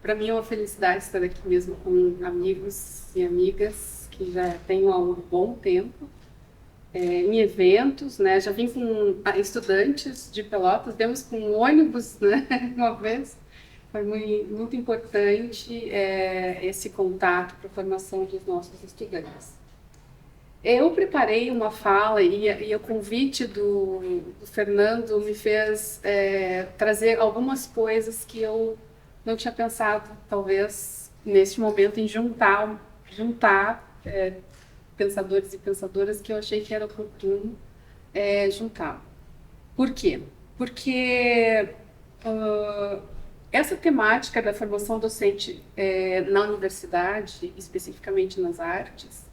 Para mim é uma felicidade estar aqui mesmo com amigos e amigas que já tenho há um bom tempo, em eventos, né? Já vim com estudantes de Pelotas, demos com um ônibus, né? Uma vez. Foi muito importante esse contato para a formação dos nossos estudantes. Eu preparei uma fala e o convite do Fernando me fez trazer algumas coisas que eu não tinha pensado, talvez, neste momento, em juntar pensadores e pensadoras que eu achei que era oportuno juntar. Por quê? Porque uh, essa temática da formação docente na universidade, especificamente nas artes,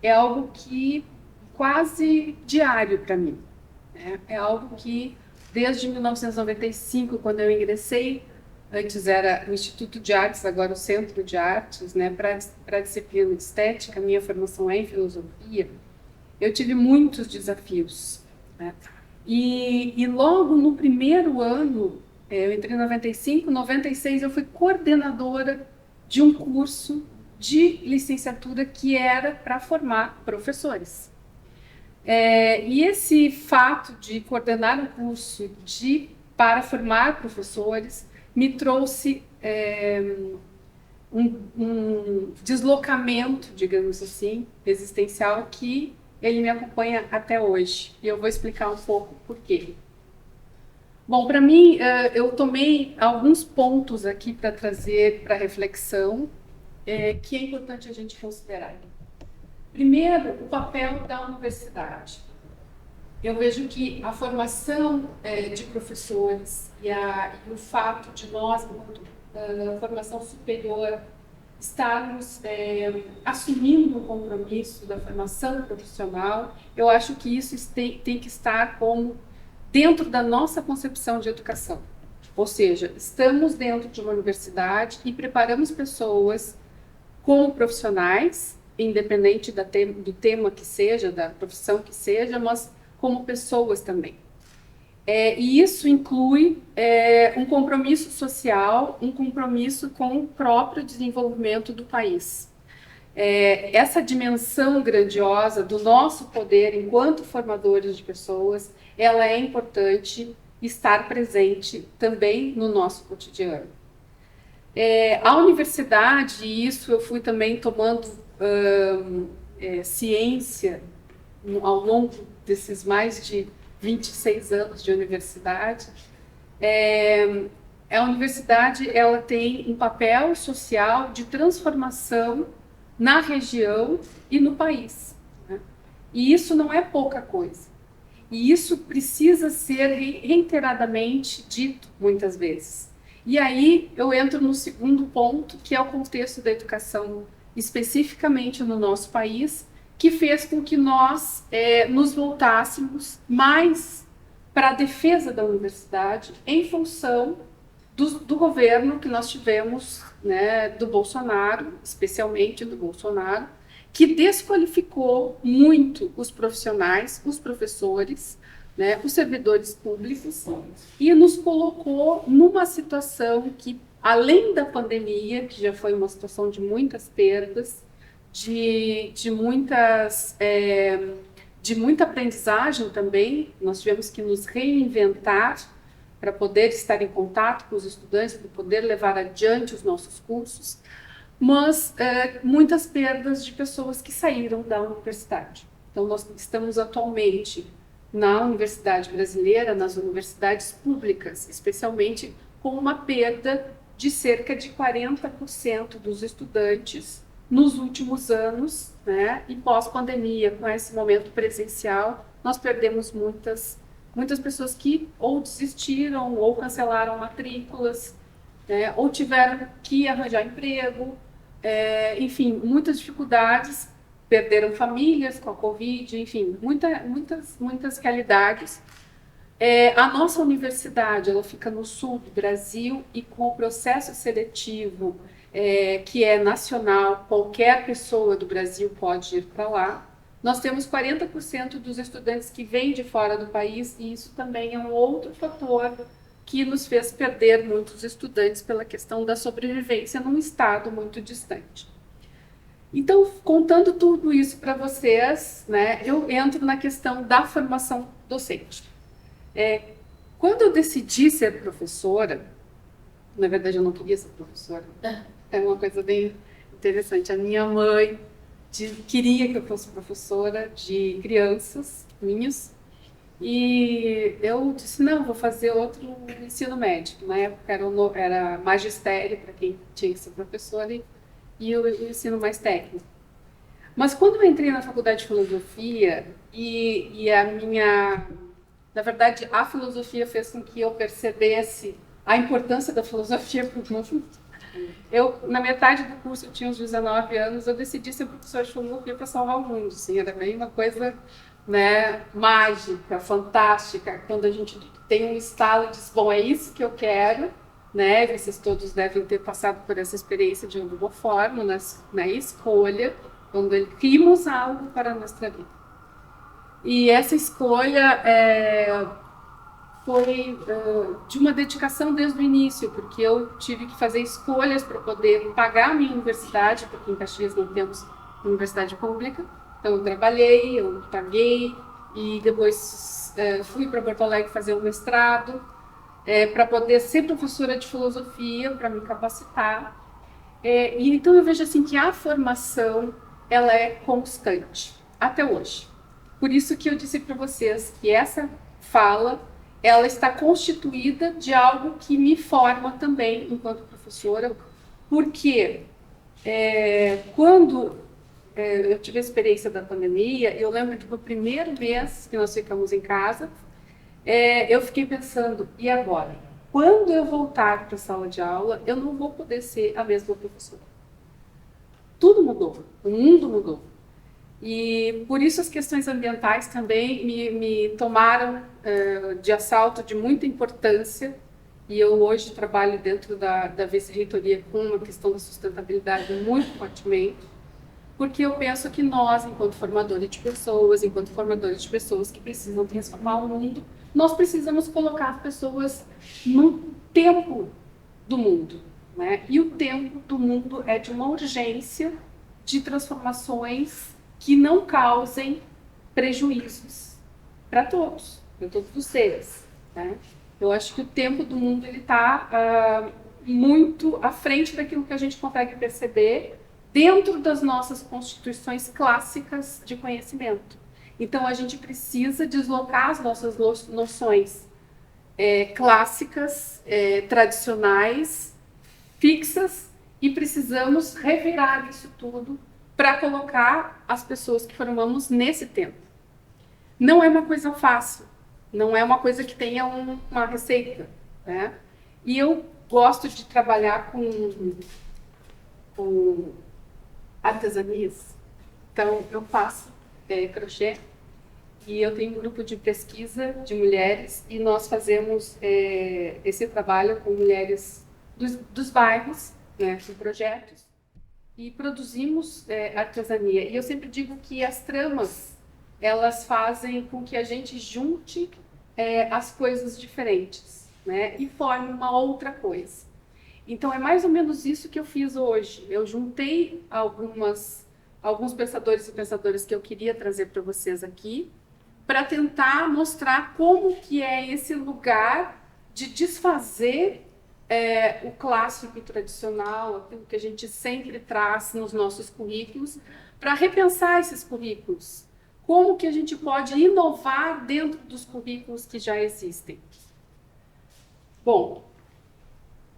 é algo que quase diário para mim. Né? É algo que, desde 1995, quando eu ingressei, antes era o Instituto de Artes, agora o Centro de Artes, né, para a disciplina de estética, minha formação é em filosofia, eu tive muitos desafios. Né? E logo no primeiro ano, eu entrei em 95, 96, eu fui coordenadora de um curso de licenciatura que era para formar professores. E esse fato de coordenar um curso para formar professores me trouxe um deslocamento, digamos assim, existencial que ele me acompanha até hoje. E eu vou explicar um pouco por quê. Bom, para mim, eu tomei alguns pontos aqui para trazer para reflexão, que é importante a gente considerar. Primeiro, o papel da universidade. Eu vejo que a formação de professores e o fato de nós, enquanto formação superior, estarmos assumindo o compromisso da formação profissional, eu acho que isso tem que estar como dentro da nossa concepção de educação. Ou seja, estamos dentro de uma universidade e preparamos pessoas como profissionais, independente do tema que seja, da profissão que seja, mas como pessoas também. E isso inclui um compromisso social, um compromisso com o próprio desenvolvimento do país. Essa dimensão grandiosa do nosso poder enquanto formadores de pessoas, ela é importante estar presente também no nosso cotidiano. A universidade, e isso eu fui também tomando ciência ao longo desses mais de 26 anos de universidade, a universidade ela tem um papel social de transformação na região e no país. Né? E isso não é pouca coisa. E isso precisa ser reiteradamente dito muitas vezes. E aí eu entro no segundo ponto, que é o contexto da educação, especificamente no nosso país, que fez com que nós nos voltássemos mais para a defesa da universidade em função do governo que nós tivemos, né, do Bolsonaro, especialmente do Bolsonaro, que desqualificou muito os profissionais, os professores, né, os servidores públicos, e nos colocou numa situação que, além da pandemia, que já foi uma situação de muitas perdas, de muita aprendizagem também, nós tivemos que nos reinventar para poder estar em contato com os estudantes, para poder levar adiante os nossos cursos, mas muitas perdas de pessoas que saíram da universidade. Então, nós estamos atualmente na universidade brasileira, nas universidades públicas, especialmente com uma perda de cerca de 40% dos estudantes nos últimos anos, né? E pós-pandemia, com esse momento presencial, nós perdemos muitas pessoas que ou desistiram ou cancelaram matrículas, né? Ou tiveram que arranjar emprego, enfim, muitas dificuldades, perderam famílias com a Covid, enfim, muitas realidades. A nossa universidade, ela fica no sul do Brasil e com o processo seletivo que é nacional, qualquer pessoa do Brasil pode ir para lá. Nós temos 40% dos estudantes que vêm de fora do país e isso também é um outro fator que nos fez perder muitos estudantes pela questão da sobrevivência num estado muito distante. Então, contando tudo isso para vocês, né, eu entro na questão da formação docente. Quando eu decidi ser professora, na verdade eu não queria ser professora, é uma coisa bem interessante. A minha mãe queria que eu fosse professora de crianças, ninhos, e eu disse, não, vou fazer outro ensino médio. Na época era magistério para quem tinha que ser professora e o ensino mais técnico. Mas quando eu entrei na faculdade de filosofia na verdade, a filosofia fez com que eu percebesse a importância da filosofia para o mundo. Na metade do curso, eu tinha uns 19 anos, eu decidi ser professora de filosofia para salvar o mundo. Assim, era bem uma coisa, né, mágica, fantástica, quando a gente tem um estalo e diz, bom, é isso que eu quero, né? Vocês todos devem ter passado por essa experiência de alguma forma, na escolha, quando elegimos algo para a nossa vida. E essa escolha foi de uma dedicação desde o início, porque eu tive que fazer escolhas para poder pagar a minha universidade, porque em Caxias não temos universidade pública. Então eu trabalhei, eu paguei e depois fui para Porto Alegre fazer um mestrado para poder ser professora de filosofia, para me capacitar. E então eu vejo assim que a formação ela é constante até hoje. Por isso que eu disse para vocês que essa fala ela está constituída de algo que me forma também enquanto professora, porque quando eu tive a experiência da pandemia, eu lembro que no primeiro mês que nós ficamos em casa, eu fiquei pensando, e agora? Quando eu voltar para a sala de aula, eu não vou poder ser a mesma professora. Tudo mudou, o mundo mudou. E por isso as questões ambientais também me tomaram de assalto de muita importância. E eu hoje trabalho dentro da vice-reitoria com a questão da sustentabilidade muito fortemente, porque eu penso que nós, enquanto formadores de pessoas que precisam transformar o mundo, nós precisamos colocar as pessoas no tempo do mundo, né? E o tempo do mundo é de uma urgência de transformações que não causem prejuízos para todos os seres, né? Eu acho que o tempo do mundo ele está muito à frente daquilo que a gente consegue perceber dentro das nossas constituições clássicas de conhecimento. Então a gente precisa deslocar as nossas noções clássicas, tradicionais, fixas, e precisamos revirar isso tudo para colocar as pessoas que formamos nesse tempo. Não é uma coisa fácil, não é uma coisa que tenha uma receita, né? E eu gosto de trabalhar com artesanias. Então, eu faço crochê e eu tenho um grupo de pesquisa de mulheres e nós fazemos esse trabalho com mulheres dos bairros, né, com projetos, e produzimos artesania. E eu sempre digo que as tramas, elas fazem com que a gente junte as coisas diferentes, né, e forme uma outra coisa. Então é mais ou menos isso que eu fiz hoje. Eu juntei alguns pensadores e pensadoras que eu queria trazer para vocês aqui, para tentar mostrar como que é esse lugar de desfazer o clássico e tradicional, aquilo que a gente sempre traz nos nossos currículos, para repensar esses currículos. Como que a gente pode inovar dentro dos currículos que já existem? Bom,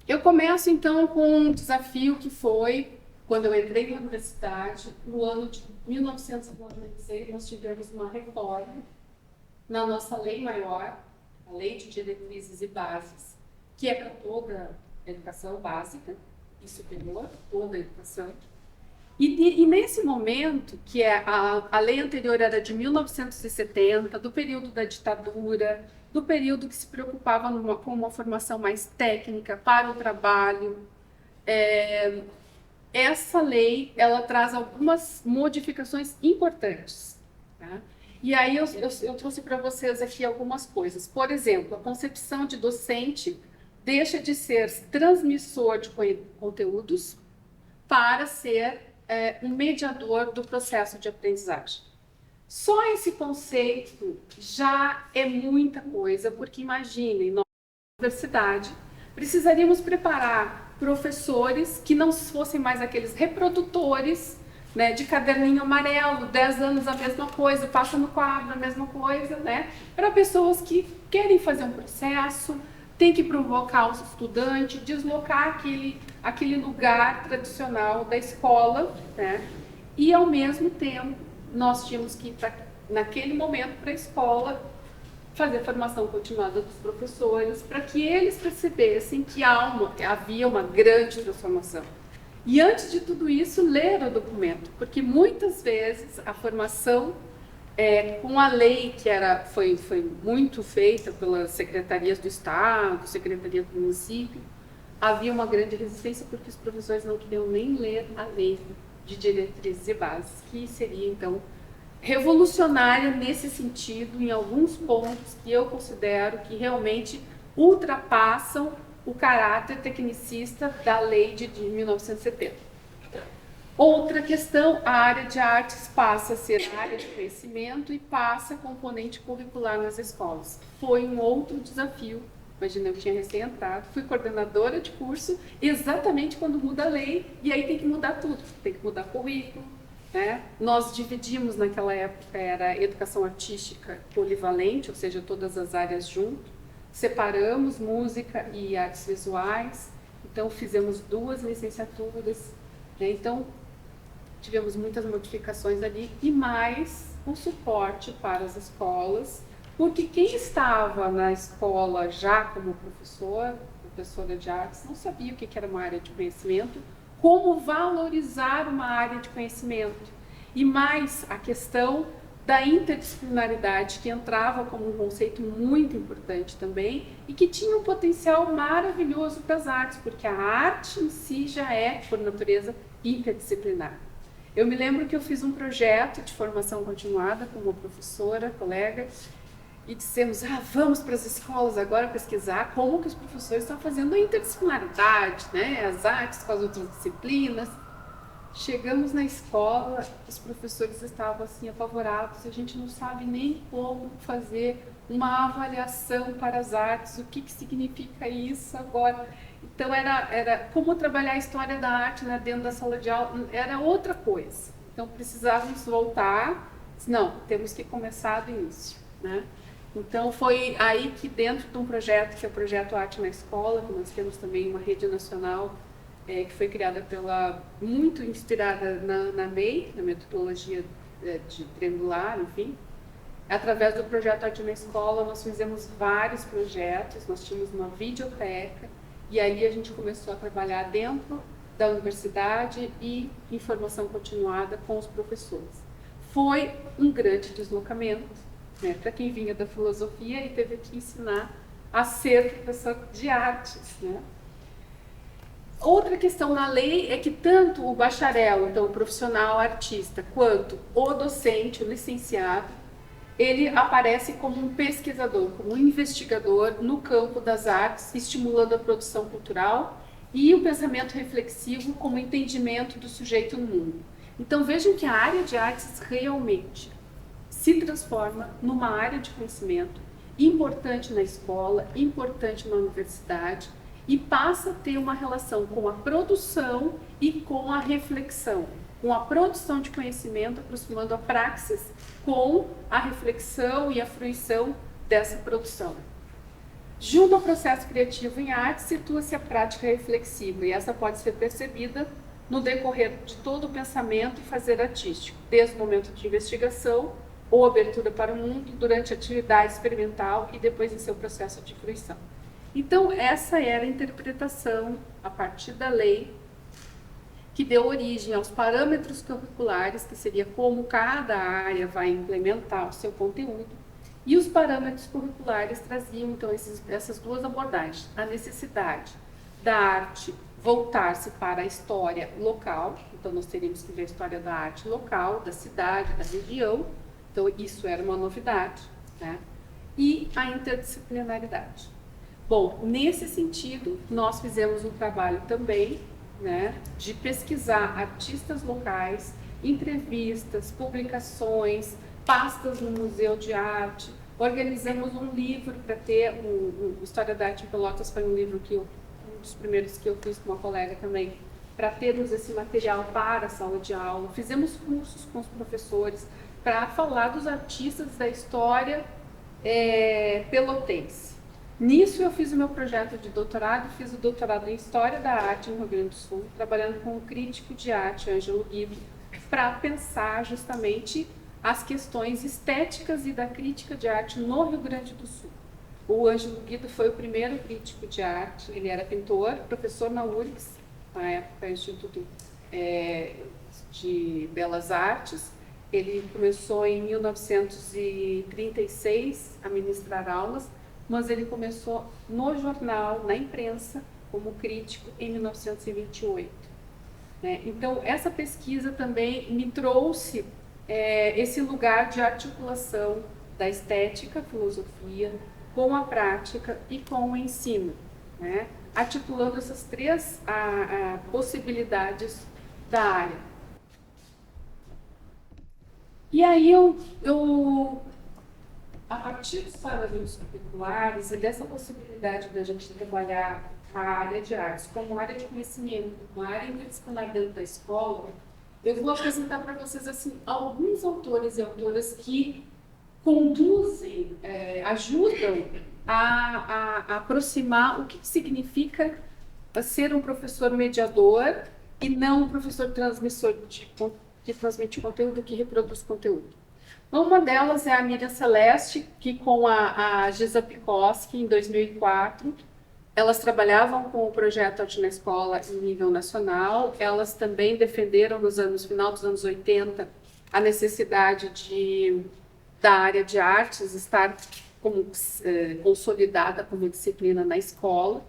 eu começo então com um desafio que foi, quando eu entrei na universidade, no ano de 1996, nós tivemos uma reforma na nossa lei maior, a Lei de Diretrizes e Bases, que é para toda a educação básica e superior, toda a educação. E nesse momento, que a lei anterior era de 1970, do período da ditadura, do período que se preocupava com uma formação mais técnica para o trabalho, essa lei ela traz algumas modificações importantes, tá? E aí eu trouxe para vocês aqui algumas coisas. Por exemplo, a concepção de docente deixa de ser transmissor de conteúdos para ser um mediador do processo de aprendizagem. Só esse conceito já é muita coisa, porque imaginem, nós, na universidade, precisaríamos preparar professores que não fossem mais aqueles reprodutores, né, de caderninho amarelo, 10 anos a mesma coisa, passa no quadro a mesma coisa, né, para pessoas que querem fazer um processo, tem que provocar o estudante, deslocar aquele lugar tradicional da escola, né, e ao mesmo tempo nós tínhamos que ir naquele momento para a escola fazer a formação continuada dos professores para que eles percebessem que havia uma grande transformação. E antes de tudo isso, ler o documento, porque muitas vezes a formação com a lei que foi muito feita pelas secretarias do Estado, secretaria do município, havia uma grande resistência porque os professores não queriam nem ler a lei de diretrizes e bases, que seria então revolucionária nesse sentido, em alguns pontos que eu considero que realmente ultrapassam o caráter tecnicista da lei de 1970. Outra questão, a área de artes passa a ser área de conhecimento e passa a componente curricular nas escolas. Foi um outro desafio. Imagina, eu tinha recém-entrado, fui coordenadora de curso exatamente quando muda a lei, e aí tem que mudar tudo, tem que mudar currículo, né? Nós dividimos naquela época, era educação artística polivalente, ou seja, todas as áreas junto, separamos música e artes visuais, então fizemos 2 licenciaturas, né? Então tivemos muitas modificações ali e mais um suporte para as escolas, porque quem estava na escola já como professora de artes, não sabia o que era uma área de conhecimento, como valorizar uma área de conhecimento. E mais a questão da interdisciplinaridade, que entrava como um conceito muito importante também e que tinha um potencial maravilhoso para as artes, porque a arte em si já é, por natureza, interdisciplinar. Eu me lembro que eu fiz um projeto de formação continuada com uma professora, colega, e dissemos, vamos para as escolas agora pesquisar como que os professores estão fazendo a interdisciplinaridade, né? As artes com as outras disciplinas. Chegamos na escola, os professores estavam assim apavorados, a gente não sabe nem como fazer uma avaliação para as artes, o que significa isso agora. Então era como trabalhar a história da arte, né, dentro da sala de aula, era outra coisa. Então precisávamos voltar, não, temos que começar do início, né? Então foi aí que dentro de um projeto, que é o Projeto Arte na Escola, que nós temos também uma rede nacional, que foi criada muito inspirada na MEI, na metodologia de triangular, enfim. Através do Projeto Arte na Escola, nós fizemos vários projetos, nós tínhamos uma videoteca, e aí a gente começou a trabalhar dentro da universidade e em formação continuada com os professores. Foi um grande deslocamento, né, para quem vinha da filosofia e teve que ensinar a ser professor de artes, né? Outra questão na lei é que tanto o bacharel, então o profissional artista, quanto o docente, o licenciado, ele aparece como um pesquisador, como um investigador no campo das artes, estimulando a produção cultural e o pensamento reflexivo como entendimento do sujeito no mundo. Então vejam que a área de artes realmente se transforma numa área de conhecimento importante na escola, importante na universidade, e passa a ter uma relação com a produção e com a reflexão, com a produção de conhecimento, aproximando a praxis com a reflexão e a fruição dessa produção. Junto ao processo criativo em arte, situa-se a prática reflexiva, e essa pode ser percebida no decorrer de todo o pensamento e fazer artístico, desde o momento de investigação ou abertura para o mundo, durante a atividade experimental e depois em seu processo de fruição. Então, essa era a interpretação, a partir da lei, que deu origem aos parâmetros curriculares, que seria como cada área vai implementar o seu conteúdo, e os parâmetros curriculares traziam, então, essas 2 abordagens. A necessidade da arte voltar-se para a história local, então nós teríamos que ver a história da arte local, da cidade, da região, então isso era uma novidade, né? E a interdisciplinaridade. Bom, nesse sentido, nós fizemos um trabalho também, né, de pesquisar artistas locais, entrevistas, publicações, pastas no Museu de Arte. Organizamos um livro para ter História da Arte em Pelotas, foi um livro que um dos primeiros que eu fiz com uma colega também, para termos esse material para a sala de aula. Fizemos cursos com os professores para falar dos artistas da história pelotense. Nisso eu fiz o meu projeto de doutorado, fiz o doutorado em História da Arte no Rio Grande do Sul, trabalhando com o crítico de arte, Ângelo Guido, para pensar justamente as questões estéticas e da crítica de arte no Rio Grande do Sul. O Ângelo Guido foi o primeiro crítico de arte, ele era pintor, professor na URGS, na época Instituto de Belas Artes. Ele começou em 1936 a ministrar aulas, mas ele começou no jornal, na imprensa, como crítico em 1928. Então, essa pesquisa também me trouxe esse lugar de articulação da estética, filosofia, com a prática e com o ensino, né? Articulando essas três possibilidades da área. E aí a partir dos parâmetros curriculares e dessa possibilidade da gente trabalhar a área de artes como área de conhecimento, uma área interdisciplinar dentro da escola, eu vou apresentar para vocês assim, alguns autores e autoras que conduzem, ajudam a aproximar o que significa ser um professor mediador e não um professor transmissor que transmite conteúdo, que reproduz conteúdo. Uma delas é a Miriam Celeste, que com a Gisa Pikoski, em 2004, elas trabalhavam com o projeto Arte na Escola em nível nacional. Elas também defenderam no final dos anos 80 a necessidade da área de artes estar consolidada como disciplina na escola.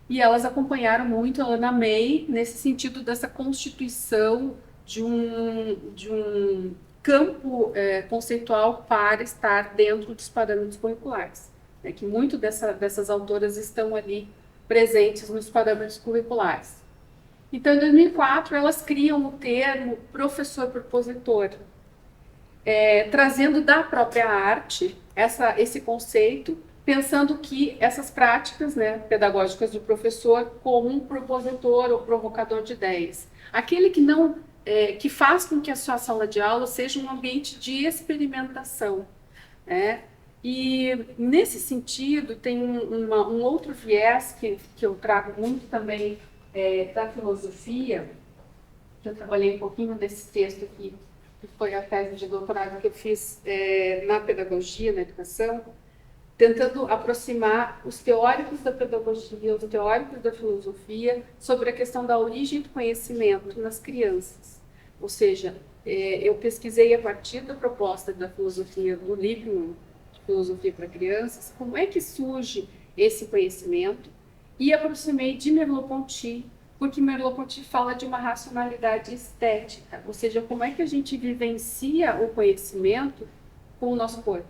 E elas acompanharam muito a Ana May nesse sentido dessa constituição de um campo conceitual para estar dentro dos parâmetros curriculares. Que muito dessas autoras estão ali presentes nos parâmetros curriculares. Então, em 2004, elas criam o termo professor-propositor, trazendo da própria arte esse conceito, pensando que essas práticas, né, pedagógicas do professor como um propositor ou provocador de ideias. Aquele que faz com que a sua sala de aula seja um ambiente de experimentação. E, nesse sentido, tem um outro viés que eu trago muito também da filosofia, que eu trabalhei um pouquinho nesse texto aqui, que foi a tese de doutorado que eu fiz na pedagogia, na educação, tentando aproximar os teóricos da pedagogia, os teóricos da filosofia, sobre a questão da origem do conhecimento nas crianças. Ou seja, eu pesquisei a partir da proposta da filosofia, do livro de Filosofia para Crianças, como é que surge esse conhecimento, e aproximei de Merleau-Ponty, porque Merleau-Ponty fala de uma racionalidade estética, ou seja, como é que a gente vivencia o conhecimento com o nosso corpo.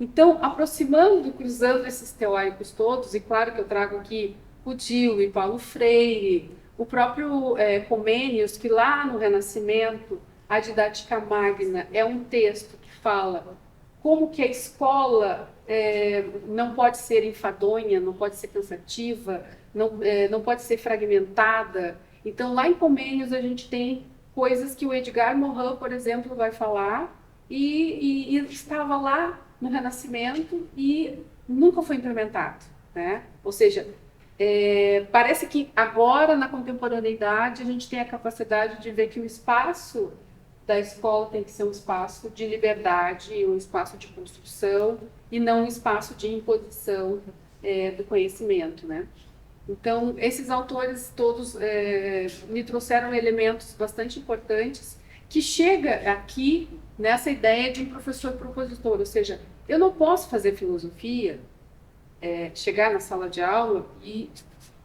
Então, aproximando, cruzando esses teóricos todos, e claro que eu trago aqui o Dewey, Paulo Freire, o próprio Comênius, que lá no Renascimento, a Didática Magna é um texto que fala como que a escola não pode ser enfadonha, não pode ser cansativa, não pode ser fragmentada. Então, lá em Comênius, a gente tem coisas que o Edgar Morin, por exemplo, vai falar, e estava lá no Renascimento e nunca foi implementado, né? Ou seja, parece que agora, na contemporaneidade, a gente tem a capacidade de ver que o espaço da escola tem que ser um espaço de liberdade, um espaço de construção e não um espaço de imposição do conhecimento, né? Então, esses autores todos me trouxeram elementos bastante importantes que chega aqui nessa ideia de um professor propositor, ou seja, eu não posso fazer filosofia, chegar na sala de aula e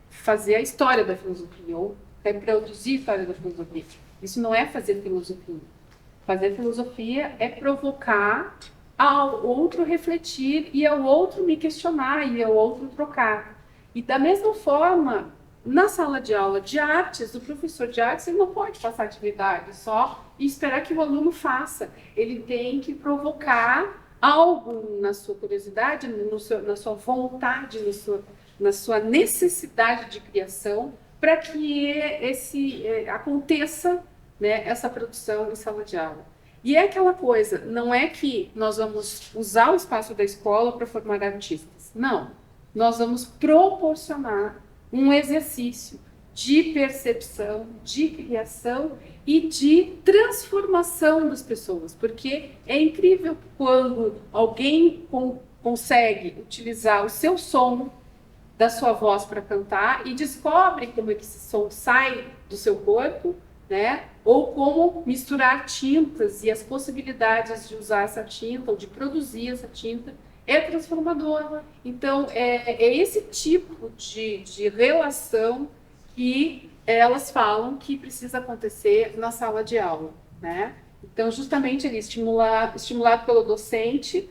fazer a história da filosofia, ou reproduzir a história da filosofia. Isso não é fazer filosofia. Fazer filosofia é provocar ao outro refletir e ao outro me questionar e ao outro trocar. E da mesma forma, na sala de aula de artes, o professor de artes ele não pode passar atividade só e esperar que o aluno faça. Ele tem que provocar algo na sua curiosidade, na sua vontade, na sua necessidade de criação, para que aconteça, né, essa produção em sala de aula. E é aquela coisa, não é que nós vamos usar o espaço da escola para formar artistas. Não. Nós vamos proporcionar um exercício de percepção, de criação e de transformação das pessoas. Porque é incrível quando alguém consegue utilizar o seu som da sua voz para cantar e descobre como é que esse som sai do seu corpo, né? Ou como misturar tintas e as possibilidades de usar essa tinta ou de produzir essa tinta é transformador. Então, é esse tipo de relação que elas falam que precisa acontecer na sala de aula, né? Então, justamente ele estimulado pelo docente.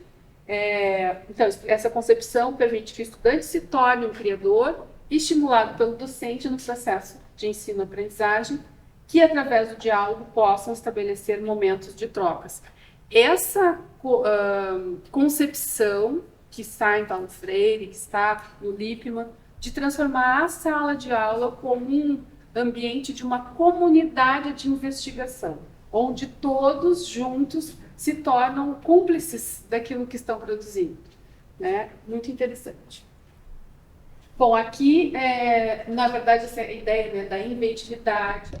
Então, essa concepção permite que o estudante se torne um criador, estimulado pelo docente no processo de ensino-aprendizagem, que, através do diálogo, possam estabelecer momentos de trocas. Essa concepção que está em Paulo Freire, que está no Lippmann, de transformar a sala de aula como um ambiente de uma comunidade de investigação, onde todos juntos se tornam cúmplices daquilo que estão produzindo, né? Muito interessante. Bom, aqui, na verdade, essa ideia, né, da inventividade,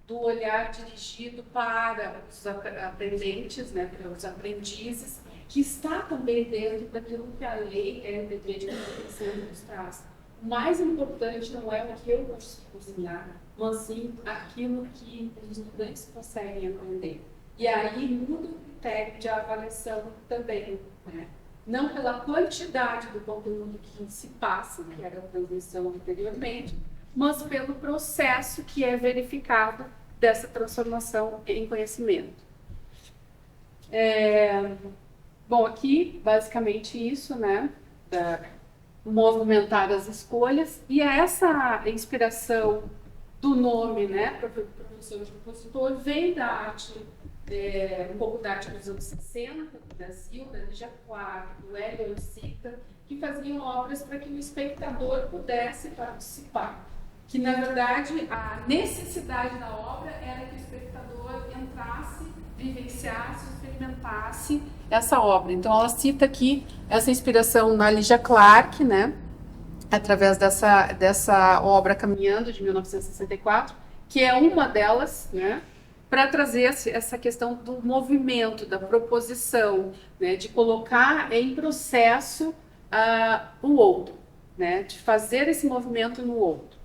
do olhar dirigido para os aprendentes, né, para os aprendizes, que está também dentro daquilo que a lei LDB de 1900 nos traz. O mais importante não é o que eu consigo cozinhar, mas sim aquilo que os estudantes conseguem aprender. E aí muda o critério de avaliação também, né? Não pela quantidade do conteúdo que se passa, que era a transmissão anteriormente, mas pelo processo que é verificado dessa transformação em conhecimento. Bom, aqui, basicamente isso, né? Movimentar as escolhas, e essa inspiração do nome, né, professor e compositor, vem da arte, um pouco da arte dos anos 60, do Brasil, da Lígia Clark, do Hélio Orsita, que faziam obras para que o espectador pudesse participar. Que, na verdade, a necessidade da obra era que o espectador entrasse, vivenciasse, experimentasse essa obra. Então, ela cita aqui essa inspiração na Lígia Clark, né, através dessa obra Caminhando, de 1964, que é uma delas, né, para trazer essa questão do movimento, da proposição, né, de colocar em processo o outro, né, de fazer esse movimento no outro.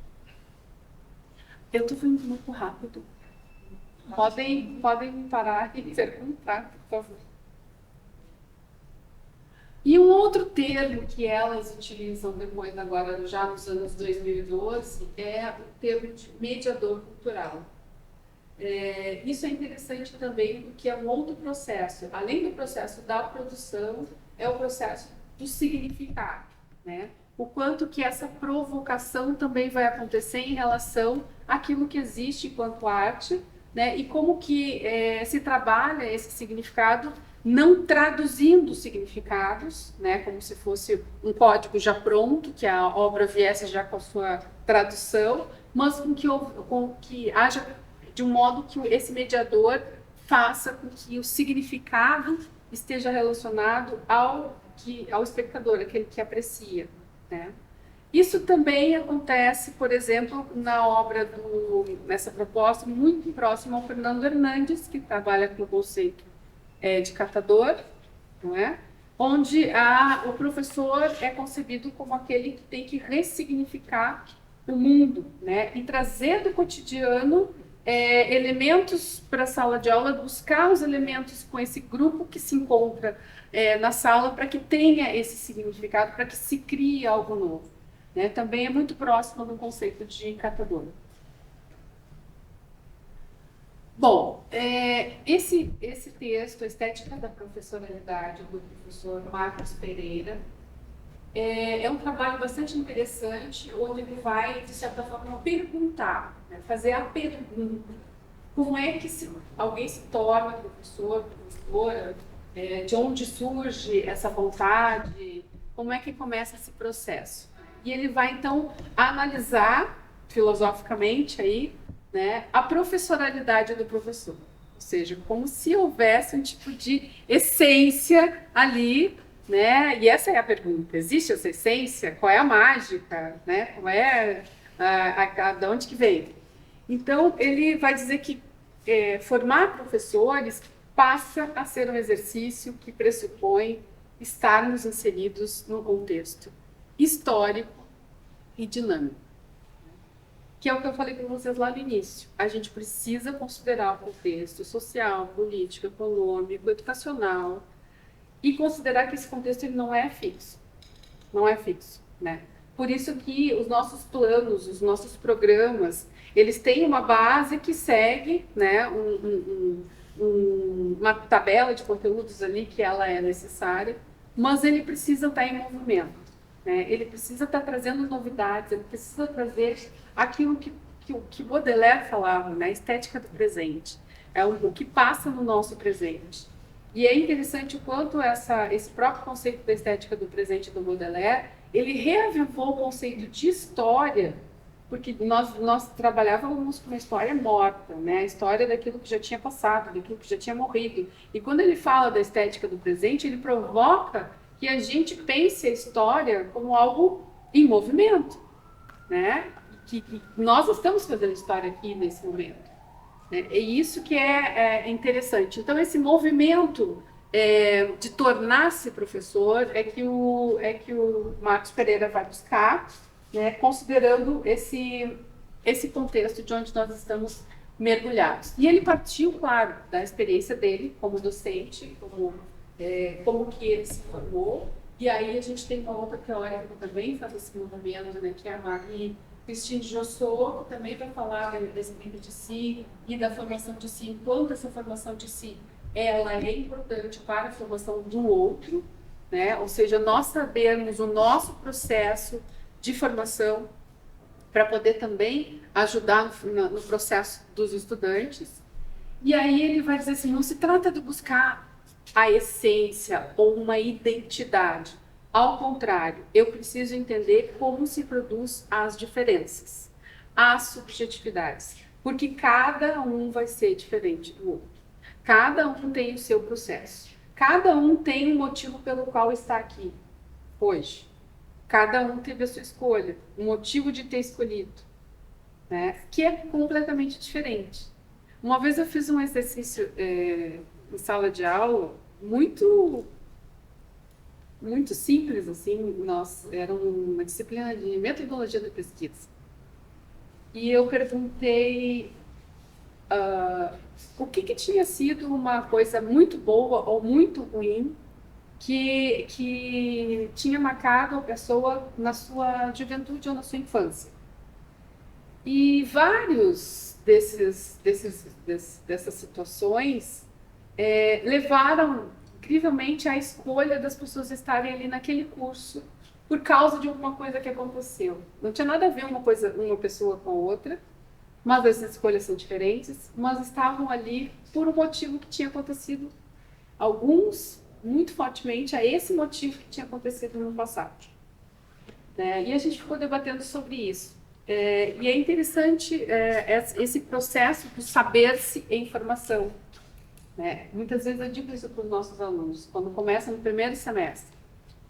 Eu estou indo muito rápido. Podem parar e perguntar, por favor. E um outro termo que elas utilizam depois, agora já nos anos 2012, é o termo de mediador cultural. Isso é interessante também porque é um outro processo. Além do processo da produção, é o processo do significado, né? O quanto que essa provocação também vai acontecer em relação àquilo que existe enquanto arte, né? E como que se trabalha esse significado não traduzindo significados, né? Como se fosse um código já pronto, que a obra viesse já com a sua tradução, mas com que haja de um modo que esse mediador faça com que o significado esteja relacionado ao espectador, aquele que aprecia, né? Isso também acontece, por exemplo, na obra nessa proposta muito próxima ao Fernando Hernandes, que trabalha com o conceito de catador, não é? Onde o professor é concebido como aquele que tem que ressignificar o mundo, né? E trazer do cotidiano elementos para a sala de aula, buscar os elementos com esse grupo que se encontra na sala para que tenha esse significado, para que se crie algo novo, né? Também é muito próximo do conceito de catador. Bom, esse texto, A Estética da Professoralidade, do professor Marcos Pereira, é um trabalho bastante interessante, onde ele vai, de certa forma, perguntar, né, fazer a pergunta: como é que alguém se torna professor, professora, de onde surge essa vontade, como é que começa esse processo. E ele vai, então, analisar filosoficamente aí, né, a professoralidade do professor. Ou seja, como se houvesse um tipo de essência ali, né? E essa é a pergunta: existe essa essência? Qual é a mágica? Né? Qual é de onde que vem? Então, ele vai dizer que formar professores passa a ser um exercício que pressupõe estarmos inseridos num contexto histórico e dinâmico, que é o que eu falei para vocês lá no início. A gente precisa considerar o contexto social, político, econômico, educacional, e considerar que esse contexto ele não é fixo. Não é fixo, né? Por isso que os nossos planos, os nossos programas, eles têm uma base que segue, né, uma tabela de conteúdos ali que ela é necessária, mas ele precisa estar em movimento, né? Ele precisa estar trazendo novidades, ele precisa trazer aquilo que Baudelaire falava, né? A estética do presente, é o que passa no nosso presente. E é interessante o quanto esse próprio conceito da estética do presente do Baudelaire, ele reavivou o conceito de história, porque nós trabalhávamos com uma história morta, né? A história daquilo que já tinha passado, daquilo que já tinha morrido. E quando ele fala da estética do presente, ele provoca que a gente pense a história como algo em movimento, né? Que nós estamos fazendo história aqui nesse momento. É isso que é interessante. Então, esse movimento de tornar-se professor é que o Marcos Pereira vai buscar, né, considerando esse contexto de onde nós estamos mergulhados. E ele partiu, claro, da experiência dele como docente, como que ele se formou. E aí a gente tem uma outra teórica que também faz esse movimento, né, que é a Marie-Christine Jousseau, que também vai falar do desenvolvimento de si e da formação de si, enquanto essa formação de si ela é importante para a formação do outro, né? Ou seja, nós sabermos o nosso processo de formação para poder também ajudar no processo dos estudantes. E aí ele vai dizer assim, não se trata de buscar a essência ou uma identidade. Ao contrário, eu preciso entender como se produz as diferenças, as subjetividades, porque cada um vai ser diferente do outro. Cada um tem o seu processo. Cada um tem um motivo pelo qual está aqui hoje. Cada um teve a sua escolha, o motivo de ter escolhido, né? Que é completamente diferente. Uma vez eu fiz um exercício em sala de aula muito muito simples, assim, era uma disciplina de metodologia da pesquisa. E eu perguntei o que tinha sido uma coisa muito boa ou muito ruim que tinha marcado a pessoa na sua juventude ou na sua infância. E vários dessas situações levaram incrivelmente à escolha das pessoas estarem ali naquele curso por causa de alguma coisa que aconteceu. Não tinha nada a ver uma pessoa com a outra, mas as escolhas são diferentes, mas estavam ali por um motivo que tinha acontecido, alguns muito fortemente a esse motivo que tinha acontecido no passado. E a gente ficou debatendo sobre isso. E é interessante esse processo do saber-se em formação. Muitas vezes eu digo isso para os nossos alunos, quando começam no primeiro semestre.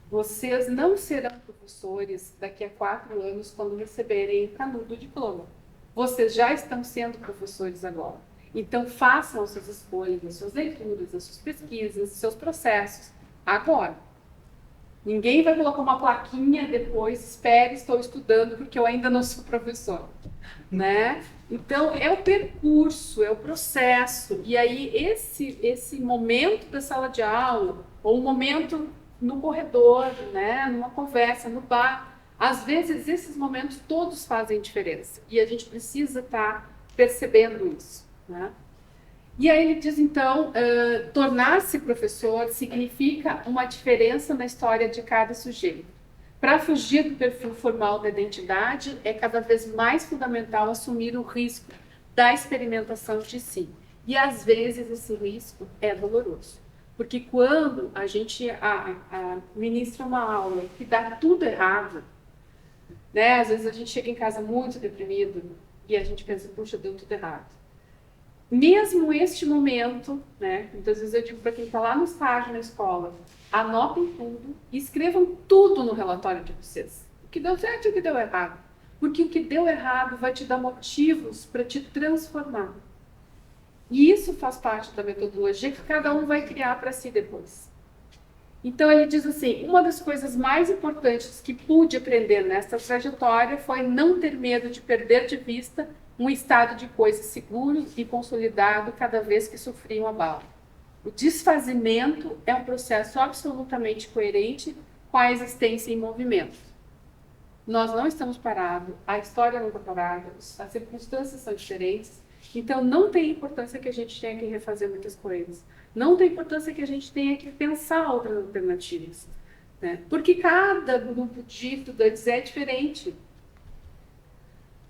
Vocês não serão professores daqui a 4 anos quando receberem o canudo do diploma. Vocês já estão sendo professores agora. Então, façam as suas escolhas, as suas leituras, as suas pesquisas, os seus processos agora. Ninguém vai colocar uma plaquinha depois, espere, estou estudando porque eu ainda não sou professor, né? Então, é o percurso, é o processo. E aí, esse momento da sala de aula, ou um momento no corredor, né? Numa conversa, no bar, às vezes esses momentos todos fazem diferença. E a gente precisa estar percebendo isso, né? E aí ele diz, então, tornar-se professor significa uma diferença na história de cada sujeito. Para fugir do perfil formal da identidade, é cada vez mais fundamental assumir o risco da experimentação de si. E, às vezes, esse risco é doloroso. Porque quando a gente ministra uma aula que dá tudo errado, né? Às vezes a gente chega em casa muito deprimido e a gente pensa, puxa, deu tudo errado. Mesmo este momento, né? Muitas vezes eu digo para quem está lá no estágio na escola, anotem tudo e escrevam tudo no relatório de vocês. O que deu certo e o que deu errado. Porque o que deu errado vai te dar motivos para te transformar. E isso faz parte da metodologia que cada um vai criar para si depois. Então ele diz assim, uma das coisas mais importantes que pude aprender nesta trajetória foi não ter medo de perder de vista um estado de coisa seguro e consolidado cada vez que sofria um abalo. O desfazimento é um processo absolutamente coerente com a existência em movimento. Nós não estamos parados, a história não está parada, as circunstâncias são diferentes, então não tem importância que a gente tenha que refazer muitas coisas. Não tem importância que a gente tenha que pensar outras alternativas. Né? Porque cada grupo de estudantes é diferente.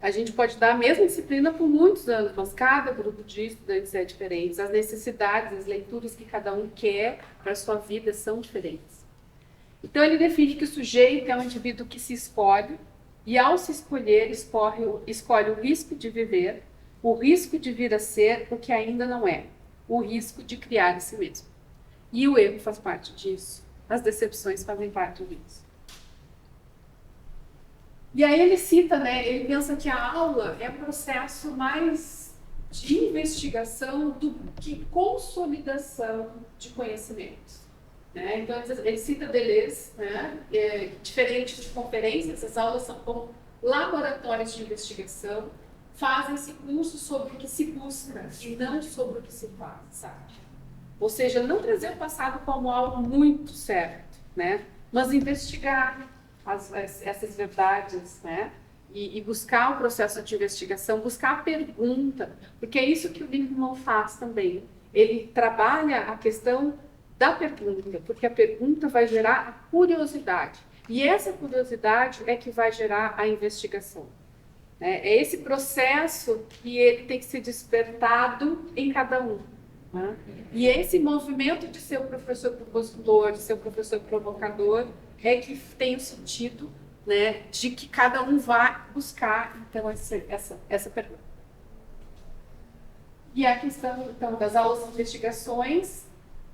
A gente pode dar a mesma disciplina por muitos anos, mas cada grupo de estudantes é diferente. As necessidades, as leituras que cada um quer para a sua vida são diferentes. Então, ele define que o sujeito é um indivíduo que se escolhe, e ao se escolher, escolhe o risco de viver, o risco de vir a ser o que ainda não é, o risco de criar em si mesmo. E o erro faz parte disso, as decepções fazem parte disso. E aí ele cita, né, ele pensa que a aula é um processo mais de investigação do que consolidação de conhecimentos. Né? Então ele cita Deleuze, né, diferente de conferências, as aulas são como laboratórios de investigação, fazem-se cursos sobre o que se busca e não sobre o que se faz, sabe? Ou seja, não trazer o passado como algo muito certo, né? Mas investigar essas verdades, né? E buscar o processo de investigação, buscar a pergunta, porque é isso que o Lippmann faz também. Ele trabalha a questão da pergunta, porque a pergunta vai gerar a curiosidade. E essa curiosidade é que vai gerar a investigação. É esse processo que ele tem que ser despertado em cada um. Né? E esse movimento de ser o professor propositor, de ser o professor provocador, é que tem o sentido, né, de que cada um vai buscar então, essa pergunta. E a questão então, das aulas de investigações,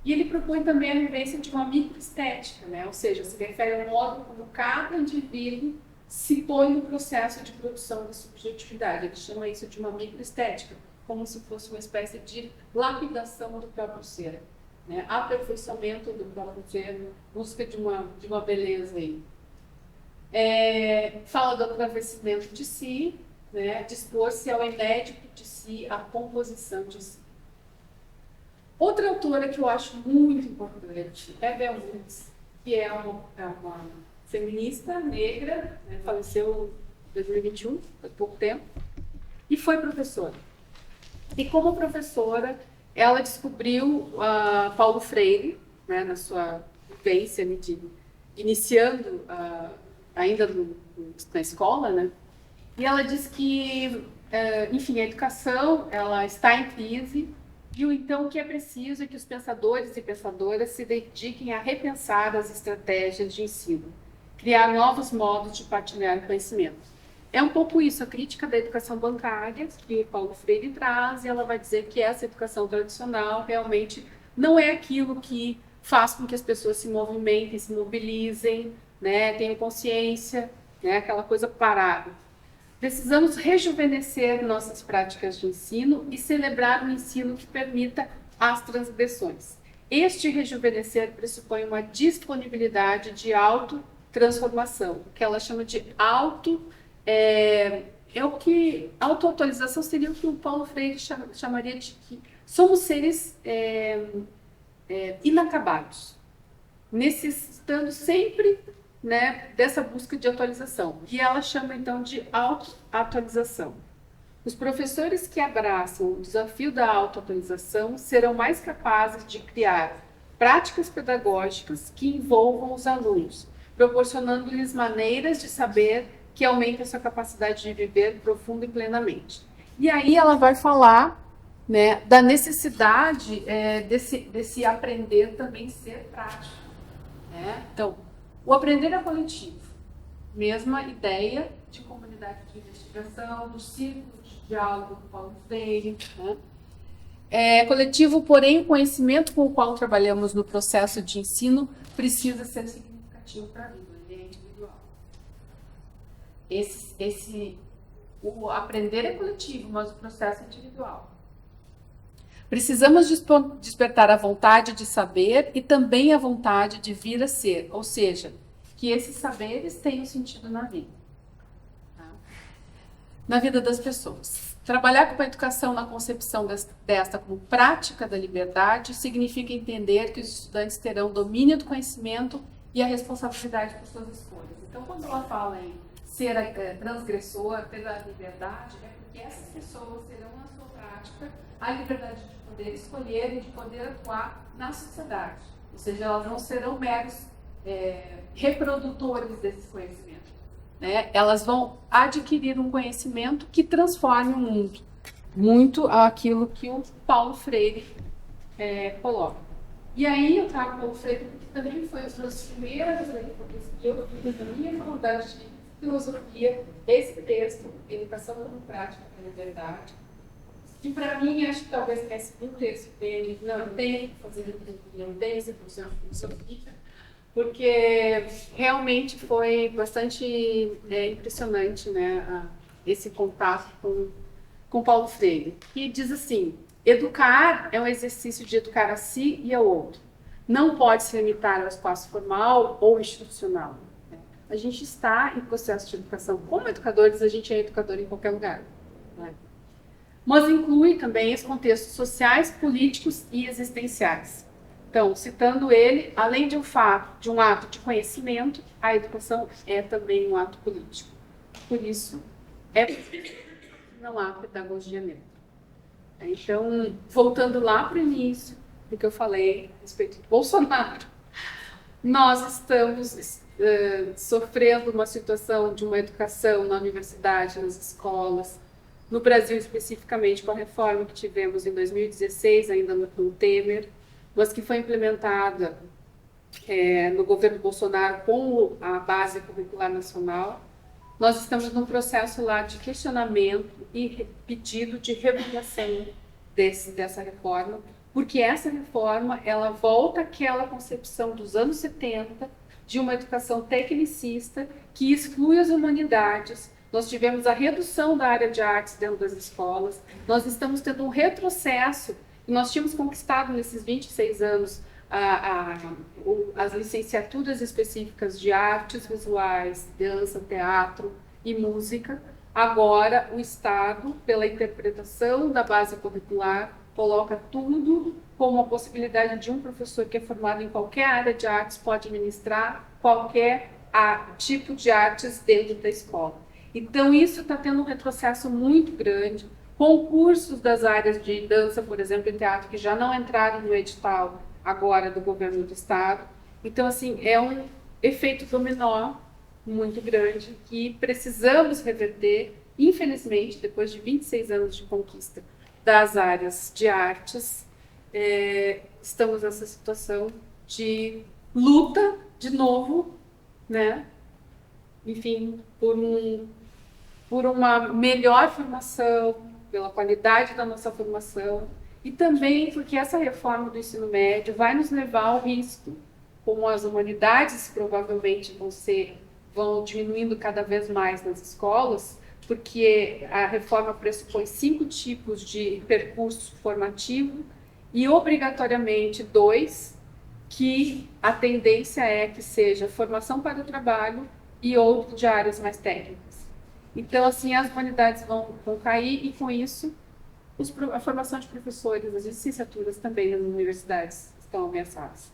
e ele propõe também a vivência de uma microestética, né? Ou seja, se refere ao modo como cada indivíduo se põe no processo de produção da subjetividade. Ele chama isso de uma microestética, como se fosse uma espécie de lapidação do próprio ser, né? Aperfeiçoamento do próprio ser, busca de uma beleza aí. Fala do atravessamento de si, né? Dispor-se ao inédito de si, à composição de si. Outra autora que eu acho muito importante é Bell Hooks, que é uma feminista negra, né, faleceu em 2021, há pouco tempo, e foi professora. E como professora, ela descobriu Paulo Freire, né, na sua vivência, iniciando ainda na escola, né, e ela diz que, enfim, a educação ela está em crise, e então o que é preciso é que os pensadores e pensadoras se dediquem a repensar as estratégias de ensino, criar novos modos de partilhar conhecimento. É um pouco isso, a crítica da educação bancária, que Paulo Freire traz, e ela vai dizer que essa educação tradicional realmente não é aquilo que faz com que as pessoas se movimentem, se mobilizem, né, tenham consciência, né, aquela coisa parada. Precisamos rejuvenescer nossas práticas de ensino e celebrar um ensino que permita as transgressões. Este rejuvenescer pressupõe uma disponibilidade de autotransformação, que ela chama de autoatualização seria o que o Paulo Freire chamaria de que somos seres inacabados, necessitando sempre, né, dessa busca de atualização. E ela chama então de autoatualização. Os professores que abraçam o desafio da autoatualização serão mais capazes de criar práticas pedagógicas que envolvam os alunos, proporcionando-lhes maneiras de saber que aumentem a sua capacidade de viver profundo e plenamente. E aí ela vai falar, né, da necessidade desse aprender também ser prático. Né? Então, o aprender é coletivo. Mesma ideia de comunidade de investigação, do círculo de diálogo do Paulo Freire. Né? É coletivo, porém, o conhecimento com o qual trabalhamos no processo de ensino precisa ser significativo para a vida, ele é individual. O aprender é coletivo, mas o processo é individual. Precisamos despertar a vontade de saber e também a vontade de vir a ser, ou seja, que esses saberes tenham sentido na vida. Tá? Na vida das pessoas. Trabalhar com a educação na concepção desta como prática da liberdade significa entender que os estudantes terão domínio do conhecimento e a responsabilidade por suas escolhas. Então, quando ela fala em ser transgressor, ter a liberdade, é porque essas pessoas terão na sua prática a liberdade de poder escolher e de poder atuar na sociedade. Ou seja, elas não serão meros reprodutores desse conhecimento. Né? Elas vão adquirir um conhecimento que transforme o mundo. Muito aquilo que o Paulo Freire coloca. E aí eu trago o Paulo Freire, porque também foi uma das primeiras leituras que eu fiz na minha faculdade de filosofia, esse texto, Educação como Prática da Liberdade, que para mim, acho que talvez tenha sido um texto dele, não tem que fazer, não tem essa função de filosofia, porque realmente foi bastante impressionante, né, esse contato com Paulo Freire, que diz assim: educar é um exercício de educar a si e ao outro. Não pode se limitar ao espaço formal ou institucional. A gente está em processo de educação. Como educadores, a gente é educador em qualquer lugar. Né? Mas inclui também os contextos sociais, políticos e existenciais. Então, citando ele, além de um ato de conhecimento, a educação é também um ato político. Por isso, não há pedagogia neutra. Então, voltando lá para o início do que eu falei a respeito do Bolsonaro, nós estamos sofrendo uma situação de uma educação na universidade, nas escolas, no Brasil especificamente com a reforma que tivemos em 2016, ainda no Temer, mas que foi implementada no governo Bolsonaro com a Base Curricular Nacional. Nós estamos num processo lá de questionamento e pedido de revogação dessa reforma, porque essa reforma ela volta àquela concepção dos anos 70 de uma educação tecnicista que exclui as humanidades. Nós tivemos a redução da área de artes dentro das escolas, nós estamos tendo um retrocesso, e nós tínhamos conquistado nesses 26 anos as licenciaturas específicas de artes visuais, dança, teatro e música. Agora, o Estado, pela interpretação da base curricular, coloca tudo como a possibilidade de um professor que é formado em qualquer área de artes pode ministrar qualquer tipo de artes dentro da escola. Então, isso está tendo um retrocesso muito grande. Concursos das áreas de dança, por exemplo, e teatro, que já não entraram no edital agora do governo do Estado. Então, assim, é um efeito dominó muito grande que precisamos reverter. Infelizmente, depois de 26 anos de conquista das áreas de artes, estamos nessa situação de luta, de novo, né? Enfim, por uma melhor formação, pela qualidade da nossa formação, e também porque essa reforma do ensino médio vai nos levar ao risco, como as humanidades provavelmente vão diminuindo cada vez mais nas escolas, porque a reforma pressupõe 5 tipos de percurso formativo e obrigatoriamente 2, que a tendência é que seja formação para o trabalho e outro de áreas mais técnicas. Então, assim, as humanidades vão cair e, com isso, a formação de professores, as licenciaturas também nas universidades estão ameaçadas.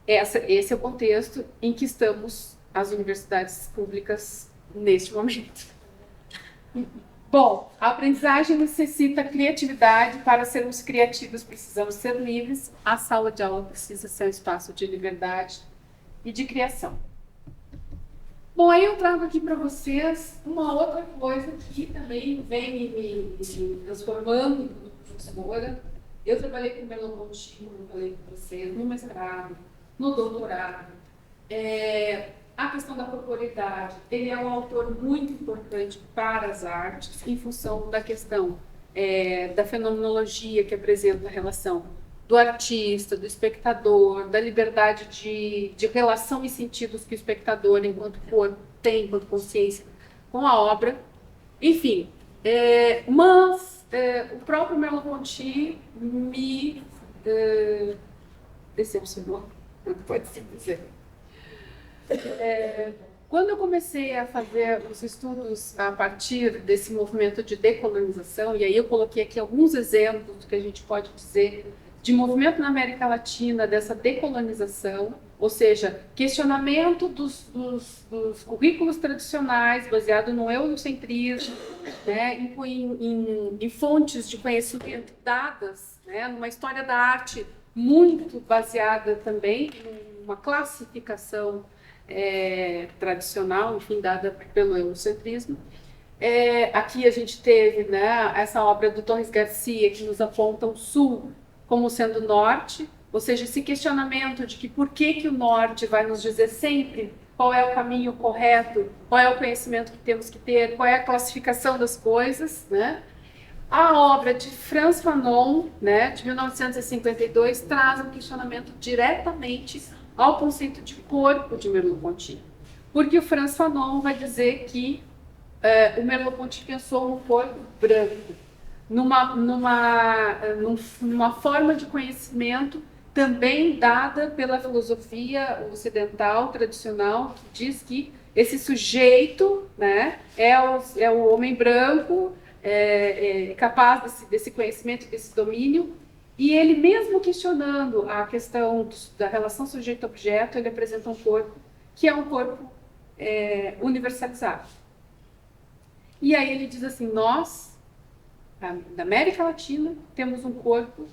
Esse é o contexto em que estamos as universidades públicas neste momento. Bom, a aprendizagem necessita criatividade. Para sermos criativos, precisamos ser livres. A sala de aula precisa ser um espaço de liberdade e de criação. Bom, aí eu trago aqui para vocês uma outra coisa que também vem me transformando como professora. Eu trabalhei com Merleau-Ponty, como eu falei com vocês, no mestrado, no doutorado. A questão da corporeidade, ele é um autor muito importante para as artes, em função da questão da fenomenologia que apresenta a relação do artista, do espectador, da liberdade de relação e sentidos que o espectador, enquanto corpo, tem, enquanto consciência, com a obra. Enfim, mas o próprio Merleau-Ponty me decepcionou, pode-se dizer. Quando eu comecei a fazer os estudos a partir desse movimento de decolonização, e aí eu coloquei aqui alguns exemplos do que a gente pode dizer de movimento na América Latina, dessa decolonização, ou seja, questionamento dos currículos tradicionais, baseado no eurocentrismo, né, em fontes de conhecimento dadas, né, numa história da arte muito baseada também em uma classificação tradicional, enfim, dada pelo eurocentrismo. Aqui a gente teve, né, essa obra do Torres Garcia, que nos aponta o Sul como sendo norte, ou seja, esse questionamento de que por que o norte vai nos dizer sempre qual é o caminho correto, qual é o conhecimento que temos que ter, qual é a classificação das coisas, né? A obra de Frantz Fanon, né, de 1952, traz um questionamento diretamente ao conceito de corpo de Merleau-Ponty. Porque o Frantz Fanon vai dizer que o Merleau-Ponty pensou no corpo branco, numa forma de conhecimento também dada pela filosofia ocidental, tradicional, que diz que esse sujeito, né, é o homem branco, capaz desse conhecimento, desse domínio, e ele mesmo questionando a questão da relação sujeito-objeto, ele apresenta um corpo que é um corpo universalizado. E aí ele diz assim, nós, da América Latina, temos um corpo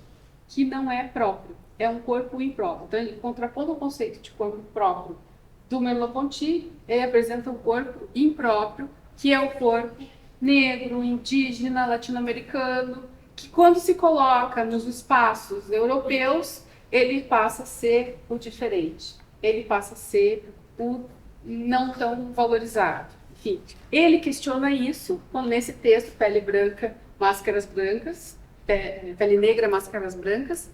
que não é próprio, é um corpo impróprio. Então, ele contrapondo o conceito de corpo próprio do Merleau-Ponty, ele apresenta um corpo impróprio, que é o corpo negro, indígena, latino-americano, que quando se coloca nos espaços europeus, ele passa a ser o diferente, ele passa a ser o não tão valorizado. Enfim, ele questiona isso nesse texto, Pele Branca, Máscaras Brancas, Pele Negra, Máscaras Brancas,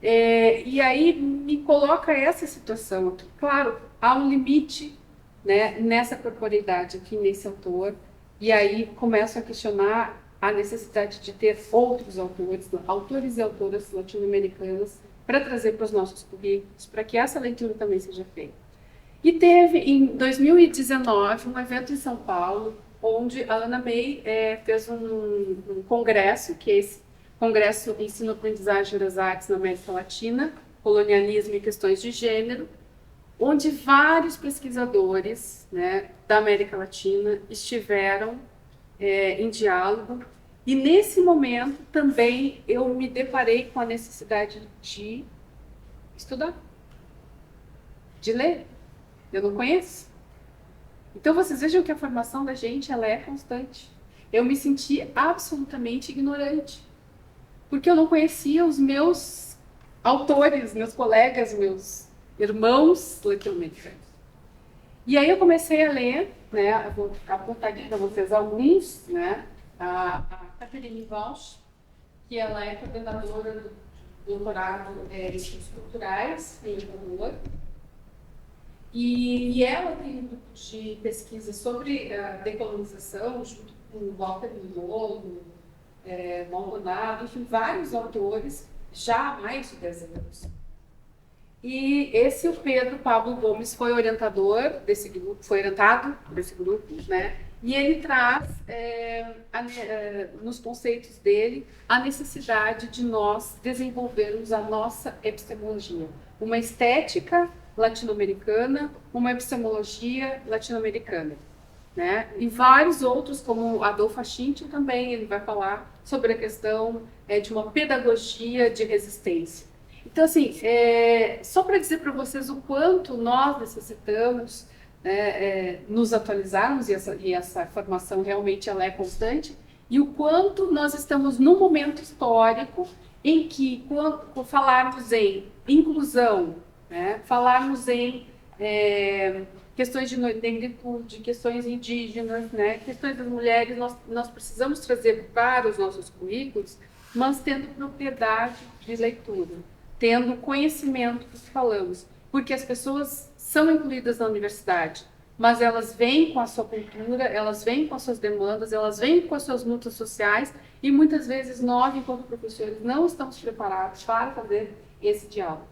e aí me coloca essa situação aqui. Claro, há um limite, né, nessa corporeidade aqui nesse autor, e aí começo a questionar a necessidade de ter outros autores e autoras latino-americanas para trazer para os nossos currículos, para que essa leitura também seja feita. E teve, em 2019, um evento em São Paulo, onde a Ana May fez um congresso, que é esse Congresso Ensino-Aprendizagem das Artes na América Latina, Colonialismo e Questões de Gênero, onde vários pesquisadores, né, da América Latina estiveram em diálogo. E nesse momento também eu me deparei com a necessidade de estudar, de ler. Eu não conheço. Então vocês vejam que a formação da gente ela é constante. Eu me senti absolutamente ignorante, porque eu não conhecia os meus autores, meus colegas, meus irmãos latino-americanos. E aí eu comecei a ler, né, eu vou apontar aqui para vocês alguns, né, a Catherine Walsh, que ela é coordenadora do doutorado em Estudos Culturais em Equador, e ela tem um grupo de pesquisa sobre a decolonização, junto com Walter Mignolo, Maldonado, enfim, vários autores, já há mais de 10 anos. E o Pedro Pablo Gomes foi orientador desse grupo, foi orientado desse grupo, né? E ele traz, nos conceitos dele, a necessidade de nós desenvolvermos a nossa epistemologia. Uma estética latino-americana, uma epistemologia latino-americana. né? E vários outros, como Adolfo Schinkel também, ele vai falar sobre a questão de uma pedagogia de resistência. Então, assim, só para dizer para vocês o quanto nós necessitamos, né, nos atualizarmos, e essa formação realmente ela é constante, e o quanto nós estamos num momento histórico em que, quando falarmos em inclusão, né, falarmos em questões de negritude, questões indígenas, né, questões das mulheres, nós precisamos trazer para os nossos currículos, mas tendo propriedade de leitura, tendo conhecimento do que falamos, porque as pessoas são incluídas na universidade, mas elas vêm com a sua cultura, elas vêm com as suas demandas, elas vêm com as suas lutas sociais, e muitas vezes nós, enquanto professores, não estamos preparados para fazer esse diálogo.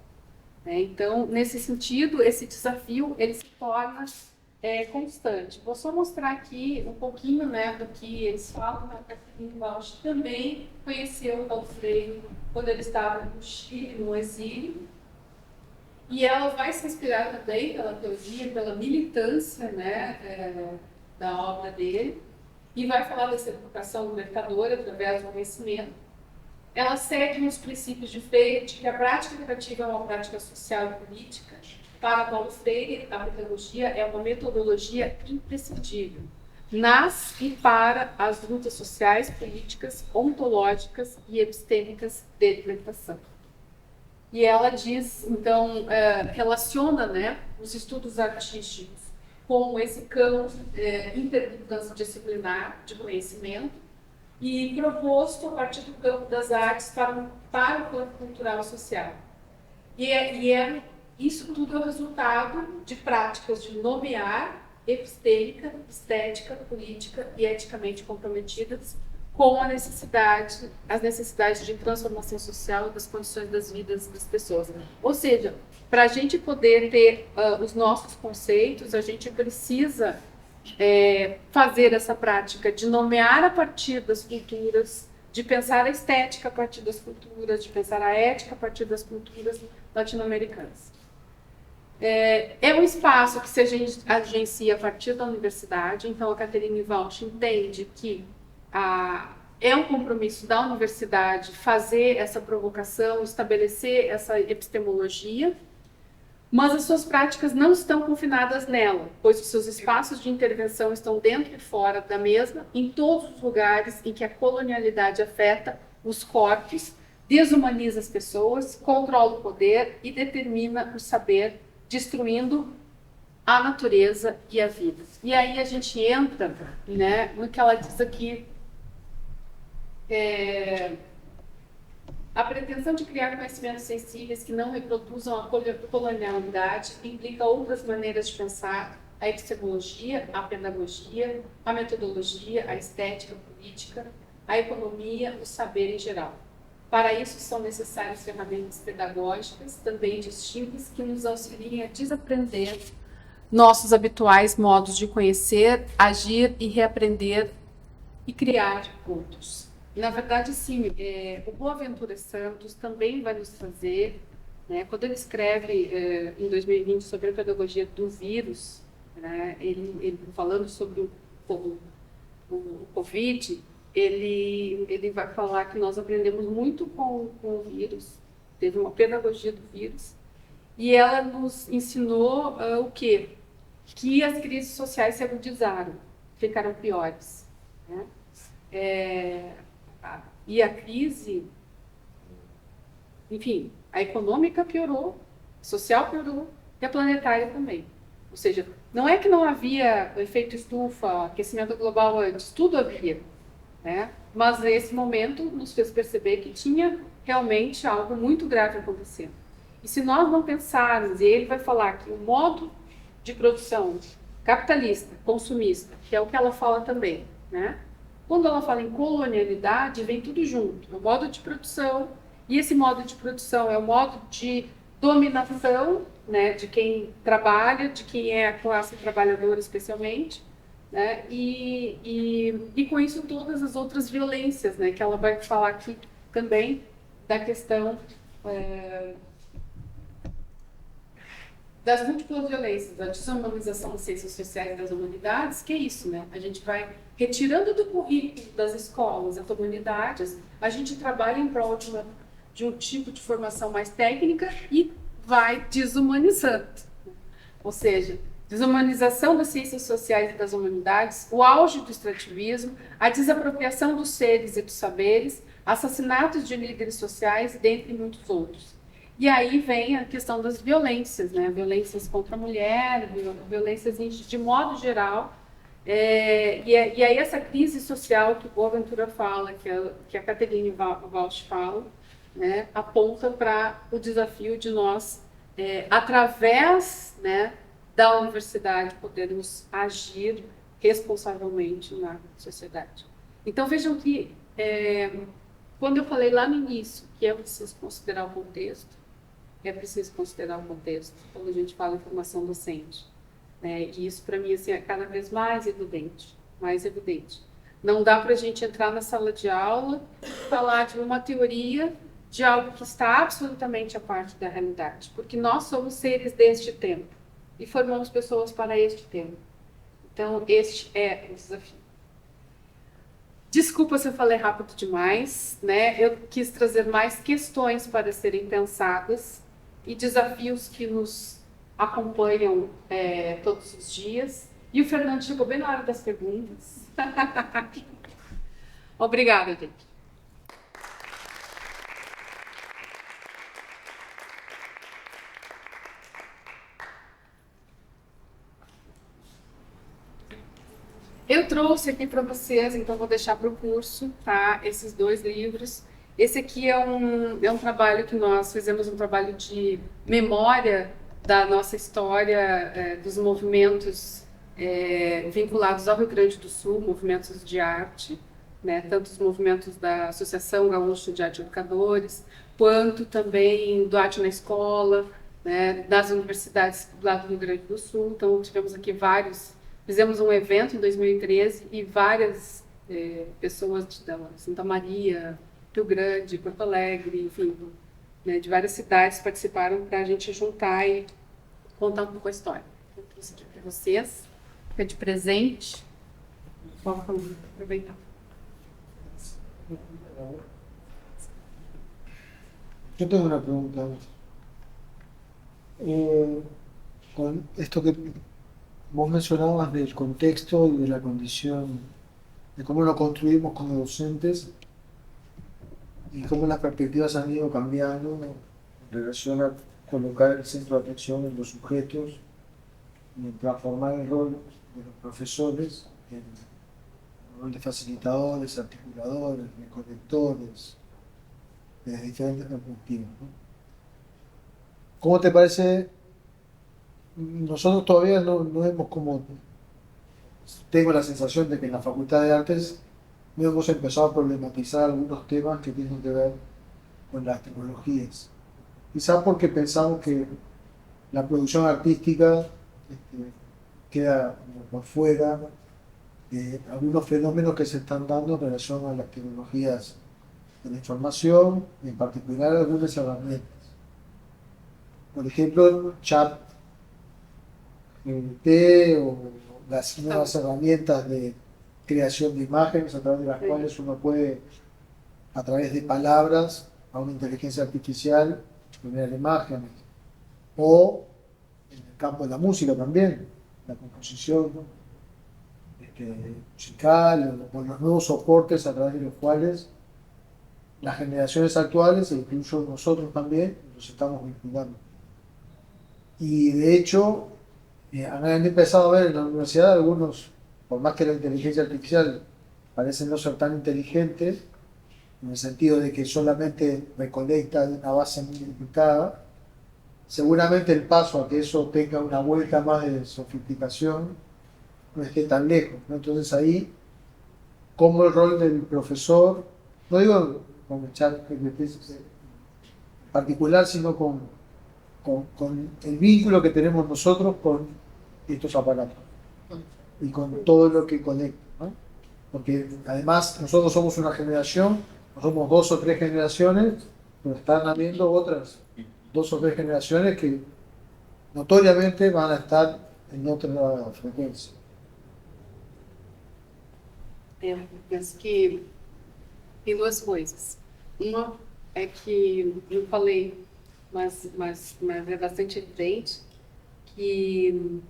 Então, nesse sentido, esse desafio ele se torna constante. Vou só mostrar aqui um pouquinho, né, do que eles falam. A Catherine Walsh também conheceu o Paulo Freire quando ele estava no Chile, no exílio. E ela vai se inspirar também pela teoria, pela militância, né, da obra dele, e vai falar dessa educação do mercador através do conhecimento. Ela segue os princípios de Freire, de que a prática educativa é uma prática social e política. Para Paulo Freire, a pedagogia é uma metodologia imprescindível. Nasce e para as lutas sociais, políticas, ontológicas e epistêmicas de libertação. E ela diz, então, relaciona, né, os estudos artísticos com esse campo interdisciplinar de conhecimento, e proposto a partir do campo das artes para o campo cultural e social. Isso tudo é o resultado de práticas de nomear, epistêmica, estética, política e eticamente comprometidas com as necessidades de transformação social das condições das vidas das pessoas. Ou seja, para a gente poder ter os nossos conceitos, a gente precisa fazer essa prática de nomear a partir das culturas, de pensar a estética a partir das culturas, de pensar a ética a partir das culturas latino-americanas. É um espaço que se agencia a partir da universidade, então a Catherine Walsh entende que é um compromisso da universidade fazer essa provocação, estabelecer essa epistemologia, mas as suas práticas não estão confinadas nela, pois os seus espaços de intervenção estão dentro e fora da mesma, em todos os lugares em que a colonialidade afeta os corpos, desumaniza as pessoas, controla o poder e determina o saber, destruindo a natureza e a vida. E aí a gente entra, né, no que ela diz aqui, a pretensão de criar conhecimentos sensíveis que não reproduzam a colonialidade implica outras maneiras de pensar a epistemologia, a pedagogia, a metodologia, a estética, a política, a economia, o saber em geral. Para isso são necessárias ferramentas pedagógicas, também distintas, que nos auxiliem a desaprender nossos habituais modos de conhecer, agir e reaprender e criar outros. Na verdade, sim, o Boaventura Santos também vai nos trazer, né, quando ele escreve em 2020 sobre a pedagogia do vírus, né, ele falando sobre o Covid, ele vai falar que nós aprendemos muito com o vírus, teve uma pedagogia do vírus, e ela nos ensinou o quê? Que as crises sociais se agudizaram, ficaram piores, né? E a crise, enfim, a econômica piorou, a social piorou e a planetária também. Ou seja, não é que não havia o efeito estufa, aquecimento global antes, tudo havia, né? Mas esse momento nos fez perceber que tinha realmente algo muito grave acontecendo. E se nós não pensarmos, e ele vai falar que o modo de produção capitalista, consumista, que é o que ela fala também, né? Quando ela fala em colonialidade, vem tudo junto. É o modo de produção, e esse modo de produção é o modo de dominação, né, de quem trabalha, de quem é a classe trabalhadora especialmente, né, e com isso todas as outras violências, né, que ela vai falar aqui também da questão das múltiplas violências, da desumanização das ciências sociais e das humanidades, que é isso, né? A gente vai retirando do currículo das escolas, das comunidades, a gente trabalha em prol de um tipo de formação mais técnica e vai desumanizando. Ou seja, desumanização das ciências sociais e das humanidades, o auge do extrativismo, a desapropriação dos seres e dos saberes, assassinatos de líderes sociais, dentre muitos outros. E aí vem a questão das violências, né? Violências contra a mulher, violências de modo geral. E aí essa crise social que o Boaventura fala, que a Catherine Walsh fala, né, aponta para o desafio de nós, através, né, da universidade, podermos agir responsavelmente na sociedade. Então vejam que, quando eu falei lá no início que é preciso considerar o contexto, quando a gente fala em formação docente. E isso, para mim, assim, é cada vez mais evidente, mais evidente. Não dá para a gente entrar na sala de aula e falar de uma teoria de algo que está absolutamente à parte da realidade, porque nós somos seres deste tempo e formamos pessoas para este tempo. Então, este é o desafio. Desculpa se eu falei rápido demais, né? Eu quis trazer mais questões para serem pensadas e desafios que nos acompanham todos os dias. E o Fernando chegou bem na hora das perguntas. Obrigada, gente. Eu trouxe aqui para vocês, então vou deixar para o curso, tá? Esses 2 livros. Esse aqui é um trabalho que nós fizemos, um trabalho de memória da nossa história, dos movimentos vinculados ao Rio Grande do Sul, movimentos de arte, né? Tanto os movimentos da Associação Gaúcha de Arte Educadores, quanto também do Arte na Escola, né? Das universidades lá do Rio Grande do Sul. Então, tivemos aqui fizemos um evento em 2013 e várias pessoas de Santa Maria, Rio Grande, Porto Alegre, enfim, né, de várias cidades participaram para a gente juntar e contar um pouco a história. Eu trouxe aqui para vocês, fica de presente. Vamos aproveitar. Yo tengo una pregunta. Con esto que vos mencionabas del contexto y de la condición, de cómo lo construimos como docentes y cómo las perspectivas han ido cambiando en relación a colocar el centro de atención en los sujetos y en transformar el rol de los profesores en el rol de facilitadores, articuladores, reconectores, desde diferentes perspectivas, ¿no? ¿Cómo te parece? Nosotros todavía no hemos tengo la sensación de que en la Facultad de Artes no hemos empezado a problematizar algunos temas que tienen que ver con las tecnologías. Quizás porque pensamos que la producción artística queda como por fuera de algunos fenómenos que se están dando en relación a las tecnologías de la información, en particular algunas herramientas. Por ejemplo, chat o las nuevas herramientas de creación de imágenes a través de las cuales uno puede, a través de palabras, a una inteligencia artificial, generar imágenes. O en el campo de la música también, la composición, ¿no? Musical, o los nuevos soportes a través de los cuales las generaciones actuales, e incluso nosotros también, nos estamos vinculando. Y de hecho, han empezado a ver en la universidad algunos, por más que la inteligencia artificial parece no ser tan inteligente, en el sentido de que solamente recolecta de una base muy limitada, seguramente el paso a que eso tenga una vuelta más de sofisticación no esté tan lejos, ¿no? Entonces ahí, como el rol del profesor, no digo con el chat en particular, sino con el vínculo que tenemos nosotros con estos aparatos y con todo lo que conecta, ¿no? Porque además nosotros somos una generación, no somos 2 o 3 generaciones, pero están habiendo otras 2 o 3 generaciones que notoriamente van a estar en otra frecuencia. Eu penso que tem duas coisas. Uma é que eu falei, mas é bastante evidente, que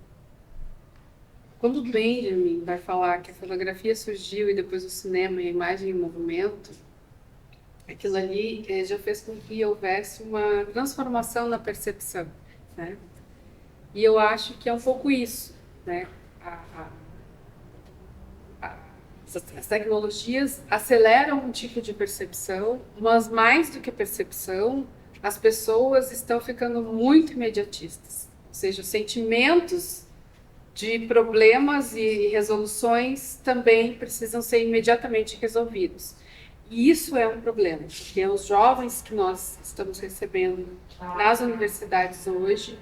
quando o Benjamin vai falar que a fotografia surgiu e depois o cinema e a imagem em movimento, aquilo ali já fez com que houvesse uma transformação na percepção, né? E eu acho que é um pouco isso, né? As tecnologias aceleram um tipo de percepção, mas mais do que percepção, as pessoas estão ficando muito imediatistas. Ou seja, os sentimentos de problemas e resoluções também precisam ser imediatamente resolvidos. E isso é um problema, porque os jovens que nós estamos recebendo nas universidades hoje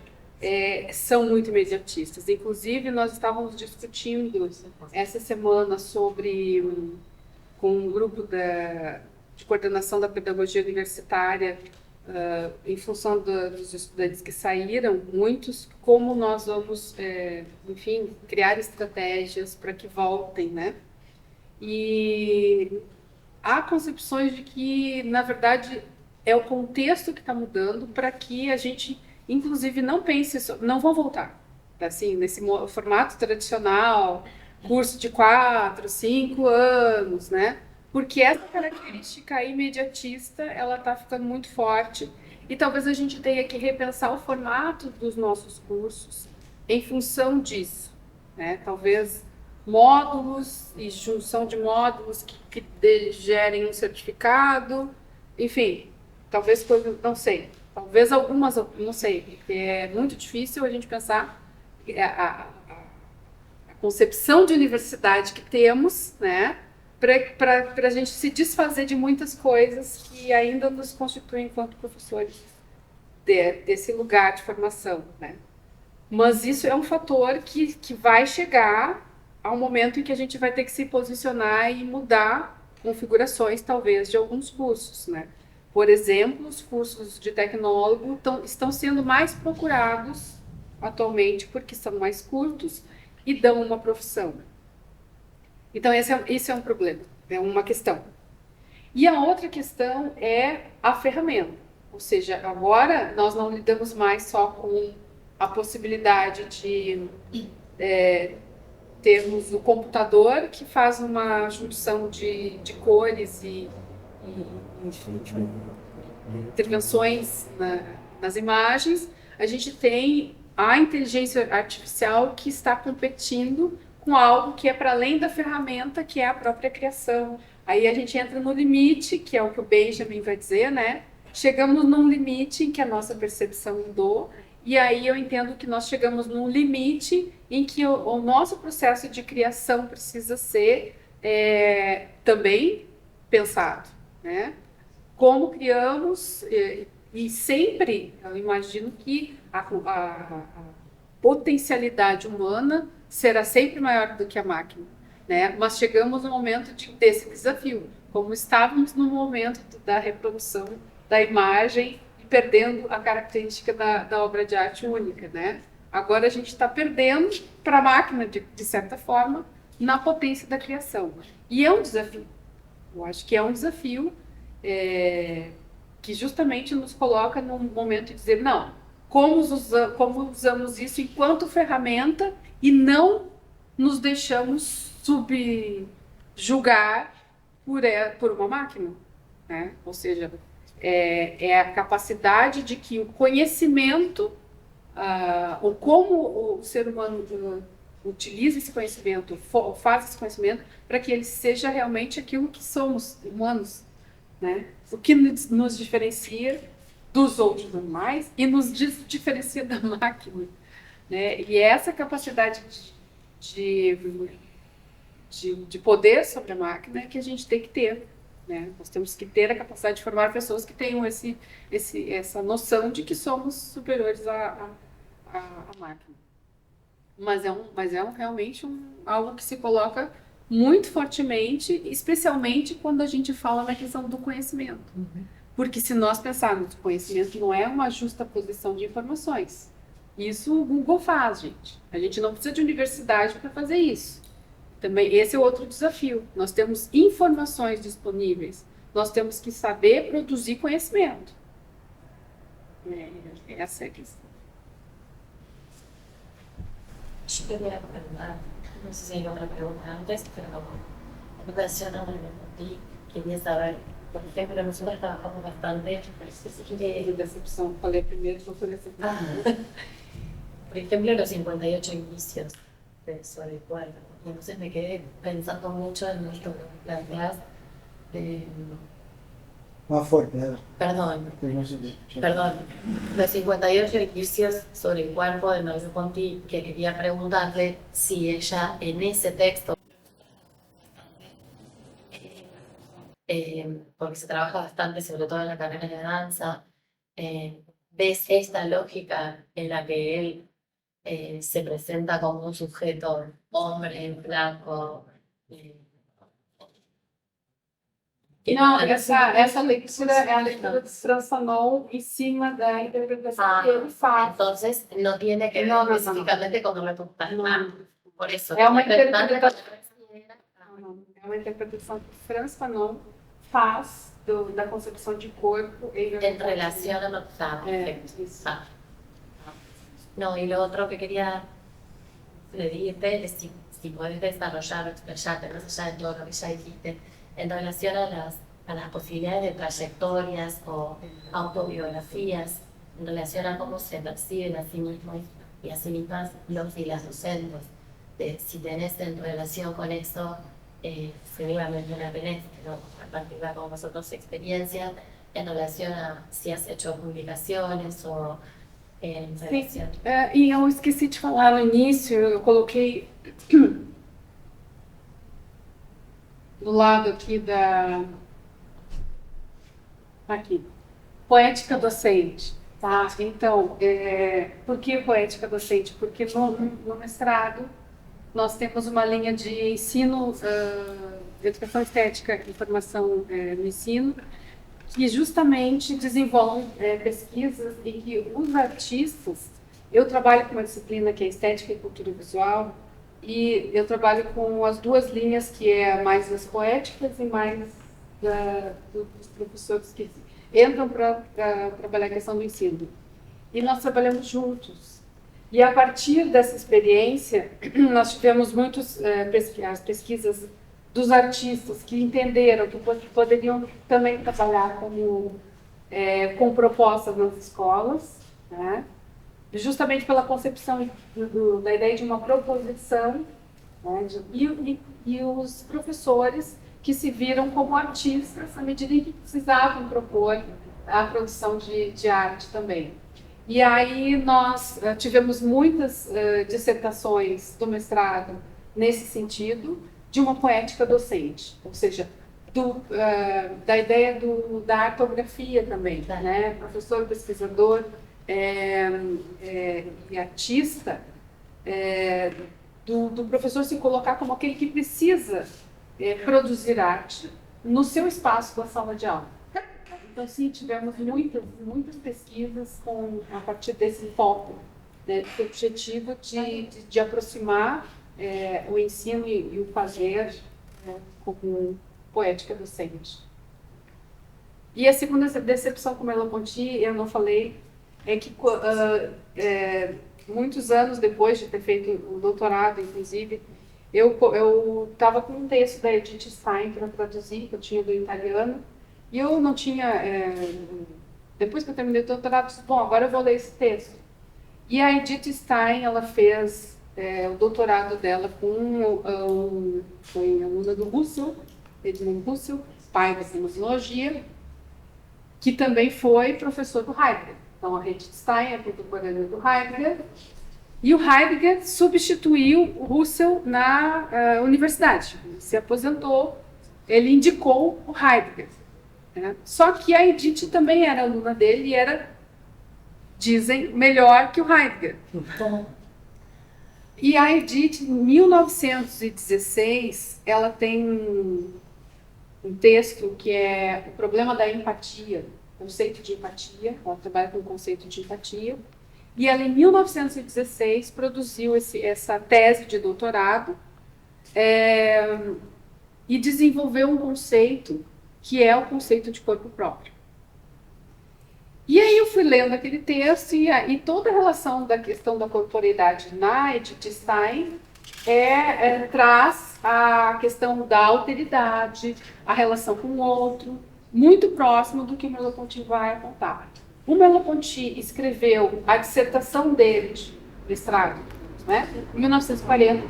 são muito imediatistas. Inclusive, nós estávamos discutindo essa semana com um grupo de coordenação da pedagogia universitária, em função dos estudantes que saíram, muitos, como nós vamos, enfim, criar estratégias para que voltem, né? E há concepções de que, na verdade, é o contexto que está mudando para que a gente, inclusive, não pense, não vão voltar, assim, nesse formato tradicional, curso de 4, 5 anos, né? Porque essa característica imediatista, ela está ficando muito forte e talvez a gente tenha que repensar o formato dos nossos cursos em função disso, né? Talvez módulos e junção de módulos que gerem um certificado, enfim, talvez coisas, não sei, talvez algumas, não sei, porque é muito difícil a gente pensar a concepção de universidade que temos, né, para a gente se desfazer de muitas coisas que ainda nos constituem enquanto professores desse lugar de formação, né. Mas isso é um fator que vai chegar ao momento em que a gente vai ter que se posicionar e mudar configurações, talvez, de alguns cursos, né? Por exemplo, os cursos de tecnólogo estão sendo mais procurados atualmente porque são mais curtos e dão uma profissão. Então, esse é um problema, é uma questão. E a outra questão é a ferramenta. Ou seja, agora nós não lidamos mais só com a possibilidade de termos o computador que faz uma junção de cores e intervenções nas imagens. A gente tem a inteligência artificial que está competindo com algo que é para além da ferramenta, que é a própria criação. Aí a gente entra no limite, que é o que o Benjamin vai dizer, né? Chegamos num limite em que a nossa percepção mudou, e aí eu entendo que nós chegamos num limite em que o nosso processo de criação precisa ser também pensado, né? Como criamos, e sempre eu imagino que a potencialidade humana será sempre maior do que a máquina, né? Mas chegamos no momento desse desafio, como estávamos no momento da reprodução da imagem, perdendo a característica da obra de arte única, né? Agora a gente está perdendo para a máquina, de certa forma, na potência da criação. E é um desafio. Eu acho que é um desafio que justamente nos coloca num momento de dizer, não, como usamos isso enquanto ferramenta e não nos deixamos subjugar por uma máquina, né? Ou seja, é a capacidade de que o conhecimento, ou como o ser humano utiliza esse conhecimento, faz esse conhecimento, para que ele seja realmente aquilo que somos, humanos, né? O que nos diferencia dos outros animais e nos diferencia da máquina, né? E essa capacidade de poder sobre a máquina é que a gente tem que ter. Né? Nós temos que ter a capacidade de formar pessoas que tenham essa noção de que somos superiores à máquina. Mas realmente algo que se coloca muito fortemente, especialmente quando a gente fala na questão do conhecimento. Porque se nós pensarmos que o conhecimento não é uma justa posição de informações, Isso o Google faz, gente. A gente não precisa de universidade para fazer isso. Também esse é outro desafio. Nós temos informações disponíveis. Nós temos que saber produzir conhecimento. Essa é a questão. Yo quería preguntar, no sé si hay otra pregunta antes, pero en relación a lo que quería saber, por ejemplo, nosotros trabajamos bastante. Decepção, falei primeiro, vou por essa. Por ejemplo, los 58 indicios sobre el cuerpo. Entonces me quedé pensando mucho en esto que planteas. Más fuerte, a ver, Perdón, que no se te escucha. perdón. Los 58 indicios sobre el cuerpo de Mario Conti, que quería preguntarle si ella en ese texto, porque se trabaja bastante, sobre todo en la carrera de danza, ves esta lógica en la que él se presenta como un sujeto hombre, blanco. Não, essa leitura é a leitura de Franz Fanon em cima da interpretação que ele faz. Entonces no tiene que ver No, no, no. específicamente con lo que tú estás hablando. Por eso. É uma estoy tratando de interpretação. É uma interpretação que Franz Fanon faz da concepção de corpo en relación a lo que está. Perfecto. isso. Ah. No, y lo otro que quería pedirte es si podés desarrollar o explayarte, más allá de todo lo que ya dijiste, en relación a las posibilidades de trayectorias o autobiografías, en relación a cómo se perciben a sí mismos y a sí mismas los y las docentes. Si tenés en relación con eso, seguramente una tenés, ¿no? Compartirla con vosotros experiencias en relación a si has hecho publicaciones o en relación. E eu esqueci de falar no início, eu coloquei do lado aqui aqui, poética docente, tá? Então, por que poética docente? Porque no mestrado nós temos uma linha de ensino, educação estética e formação no ensino, que justamente desenvolve pesquisas em que os artistas, eu trabalho com uma disciplina que é estética e cultura visual, e eu trabalho com as duas linhas, que é mais das poéticas e mais dos professores que entram para trabalhar a questão do ensino. E nós trabalhamos juntos. E a partir dessa experiência, nós tivemos muitas pesquisas dos artistas que entenderam que poderiam também trabalhar com propostas nas escolas, né? Justamente pela concepção da ideia de uma proposição, né? E os professores que se viram como artistas à medida em que precisavam propor a produção de arte também. E aí nós tivemos muitas dissertações do mestrado nesse sentido, de uma poética docente, ou seja, da ideia da artografia também, né? Professor, pesquisador e artista, do professor se colocar como aquele que precisa produzir arte no seu espaço da sala de aula. Então, sim, tivemos muitas pesquisas a partir desse foco, né, desse objetivo de aproximar o ensino e o fazer, né, como poética docente. E a segunda decepção com Merleau-Ponty, eu não falei, é que muitos anos depois de ter feito o doutorado, inclusive, eu estava com um texto da Edith Stein para traduzir, que eu tinha do italiano, e eu não tinha, depois que eu terminei o doutorado, eu disse, bom, agora eu vou ler esse texto. E a Edith Stein, ela fez o doutorado dela foi aluna do Husserl, Edmund Husserl, pai da fenomenologia, que também foi professor do Heidegger. Então, a Edith Stein é contemporânea do Heidegger, e o Heidegger substituiu o Husserl na universidade. Ele se aposentou, ele indicou o Heidegger. Né? Só que a Edith também era aluna dele e era, dizem, melhor que o Heidegger. E a Edith, em 1916, ela tem um texto que é o problema da empatia, conceito de empatia, ela trabalha com o conceito de empatia, E ela, em 1916, produziu essa tese de doutorado e desenvolveu um conceito que é o conceito de corpo próprio. E aí eu fui lendo aquele texto e toda a relação da questão da corporeidade na Edith Stein traz a questão da alteridade, a relação com o outro, muito próximo do que o Merleau-Ponty vai apontar. O Merleau-Ponty escreveu a dissertação dele, de mestrado, né, em 1940,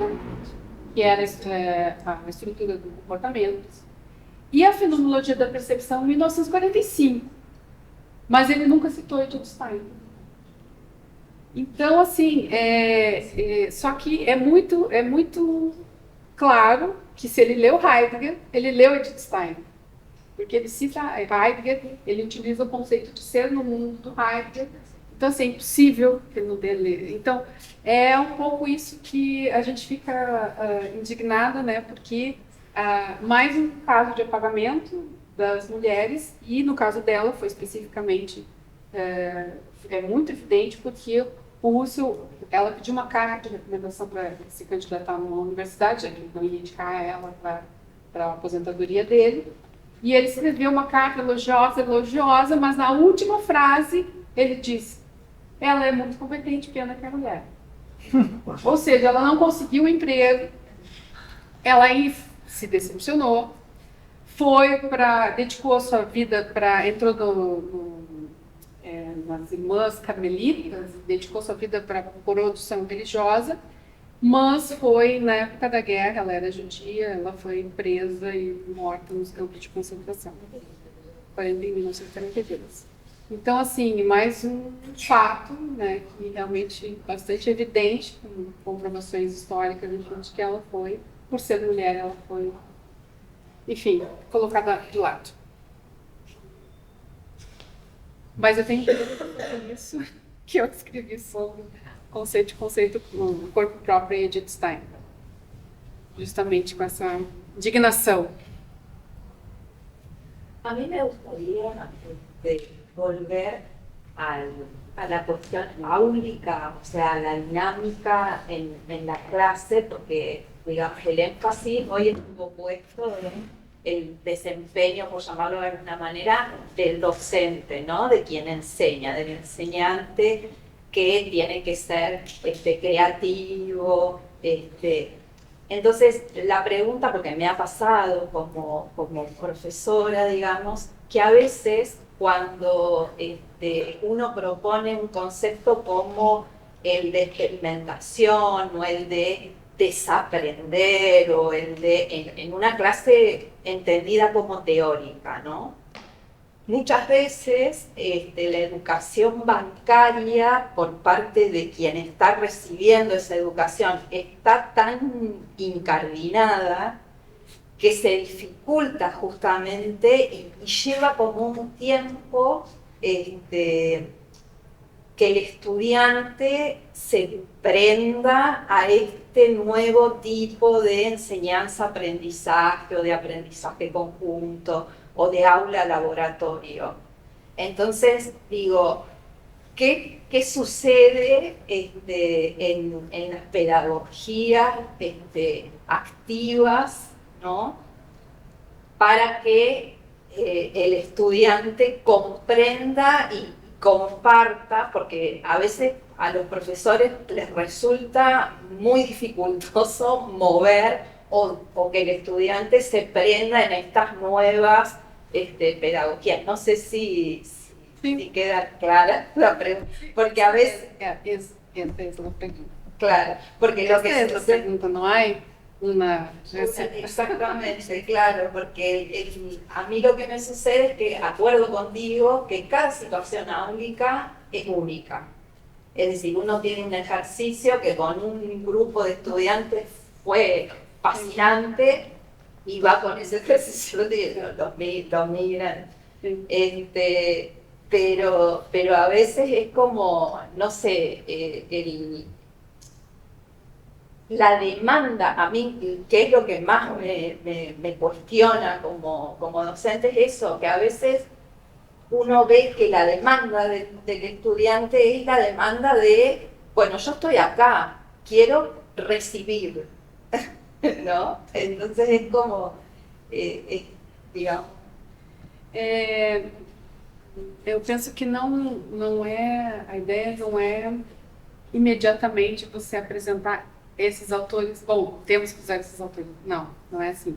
que era a estrutura do comportamento, e a fenomenologia da percepção em 1945. Mas ele nunca citou Edith Stein. Então, assim, só que é muito claro que se ele leu Heidegger, ele leu Edith Stein. Porque ele cita Heidegger, ele utiliza o conceito de ser no mundo do Heidegger. Então, assim, é impossível que ele não tenha lido. Então, é um pouco isso que a gente fica indignada, né? Porque mais um caso de apagamento das mulheres, e no caso dela foi especificamente muito evidente, porque o Russell, ela pediu uma carta de recomendação para se candidatar numa universidade, que não ia indicar ela para a aposentadoria dele, e ele escreveu uma carta elogiosa, mas na última frase ele disse: ela é muito competente, pena que é mulher. Ou seja, ela não conseguiu um emprego, ela aí se decepcionou, dedicou a sua vida entrou nas Irmãs Carmelitas, dedicou sua vida para a produção religiosa, mas foi, na época da guerra, ela era judia, ela foi presa e morta nos campos de concentração, em 1942. Então, assim, mais um fato, né, que realmente bastante evidente, com comprovações históricas, de que ela foi, por ser mulher, ela foi, enfim, colocada de lado. Mas eu tenho isso que eu escrevi sobre conceito com corpo próprio e Edith Stein, justamente com essa indignação. A mí me gustaría volver a la cuestión áulica, o sea, a la dinámica en la clase, porque, digamos, el énfasis hoy estuvo puesto en el desempeño, por llamarlo de alguna manera, del docente, ¿no? De quien enseña, del enseñante, que tiene que ser creativo. Entonces, la pregunta, porque me ha pasado como profesora, digamos, que a veces cuando uno propone un concepto como el de experimentación o el de desaprender o en una clase entendida como teórica, ¿no? Muchas veces la educación bancaria por parte de quien está recibiendo esa educación está tan incardinada que se dificulta justamente y lleva como un tiempo que el estudiante se prenda a este nuevo tipo de enseñanza-aprendizaje o de aprendizaje conjunto o de aula-laboratorio. Entonces, digo, ¿qué sucede en las pedagogías activas, ¿no? Para que el estudiante comprenda y comparta, porque a veces a los profesores les resulta muy dificultoso mover o que el estudiante se prenda en estas nuevas pedagogías. No sé si queda clara la pregunta, porque a veces... Es la pregunta. Claro, porque lo que es la pregunta, no hay una receta. Exactamente, claro, porque a mí lo que me sucede es que acuerdo contigo que cada situación áulica es única. Es decir, uno tiene un ejercicio que con un grupo de estudiantes fue fascinante y va con ese ejercicio de los migrantes. Pero a veces es como, no sé, la demanda, a mí, que es lo que más me cuestiona como docente, es eso, que a veces uno ve que la demanda del estudiante es la demanda de, bueno, yo estoy acá, quiero recibir, ¿no? Entonces es como, digamos... Eu penso que a ideia não é imediatamente você apresentar esses autores, bom, temos que usar esses autores. Não, não é assim.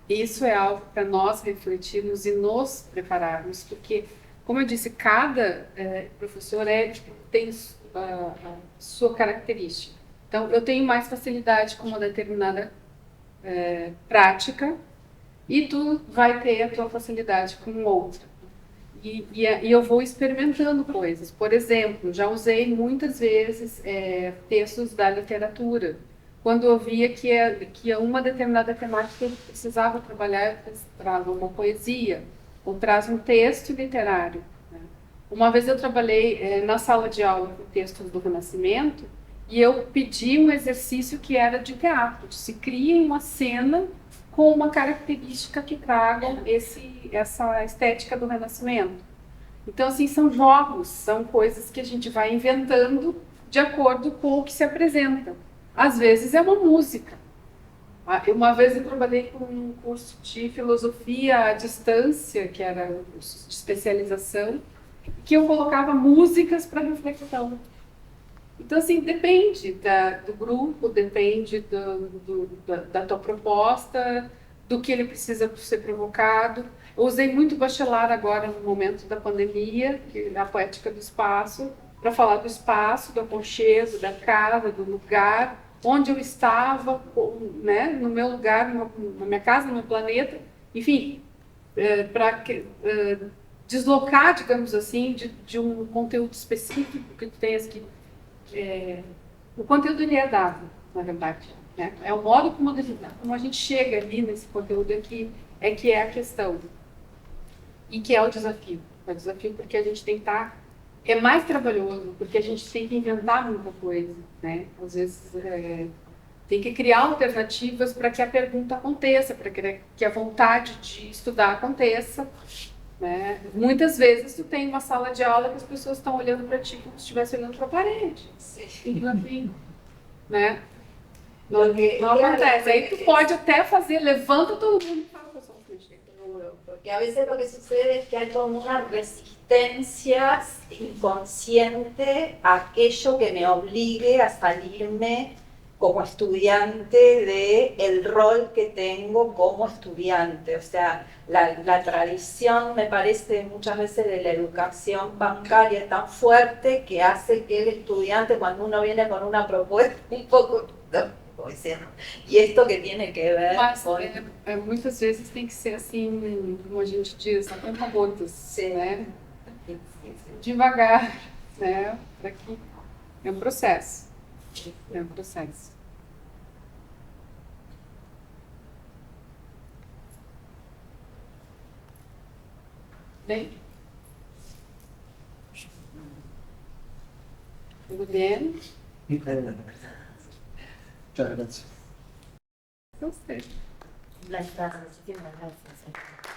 Isso é algo para nós refletirmos e nos prepararmos, porque, como eu disse, cada professor tem a sua característica. Então, eu tenho mais facilidade com uma determinada prática e tu vai ter a tua facilidade com outra. E eu vou experimentando coisas. Por exemplo, já usei muitas vezes textos da literatura. Quando eu via que uma determinada temática ele precisava trabalhar, eu traz uma poesia, ou traz um texto literário. Né? Uma vez eu trabalhei na sala de aula com textos do Renascimento, e eu pedi um exercício que era de teatro, de se cria uma cena com uma característica que traga essa estética do Renascimento. Então, assim, são jogos, são coisas que a gente vai inventando de acordo com o que se apresenta. Às vezes é uma música. Uma vez eu trabalhei com um curso de filosofia à distância, que era um curso de especialização, que eu colocava músicas para reflexão. Então, assim, depende do grupo, depende da tua proposta, do que ele precisa ser provocado. Eu usei muito Bachelard agora, no momento da pandemia, a poética do espaço, para falar do espaço, do aconchego, da casa, do lugar, onde eu estava, né, no meu lugar, na minha casa, no meu planeta, enfim, para deslocar, digamos assim, de um conteúdo específico que tu tenhas que... o conteúdo ele é dado, na verdade. Né? É o modo como a gente chega ali nesse conteúdo que é a questão. E que é o desafio. É o desafio porque a gente tem que estar... É mais trabalhoso, porque a gente tem que inventar muita coisa. Né? Às vezes tem que criar alternativas para que a pergunta aconteça, para que a vontade de estudar aconteça. Né? Muitas vezes tu tem uma sala de aula que as pessoas estão olhando para ti como se estivesse olhando para a parede. Então, assim, né? Não acontece. Aí tu pode até fazer, levanta todo mundo e fala, pessoal, porque a veces lo que sucede es que hay como una resistencia inconsciente a aquello que me obligue a salirme como estudiante del rol que tengo como estudiante. O sea, la tradición, me parece, muchas veces de la educación bancaria es tan fuerte que hace que el estudiante, cuando uno viene con una propuesta, un poco... E esto que tiene que ver com... muitas vezes tem que ser assim, como a gente diz, a conta-gotas, né? Devagar, né? Para que... É um processo. É um processo. Bem? Tudo bem? Muchas gracias. Gostei. Muchísimas gracias.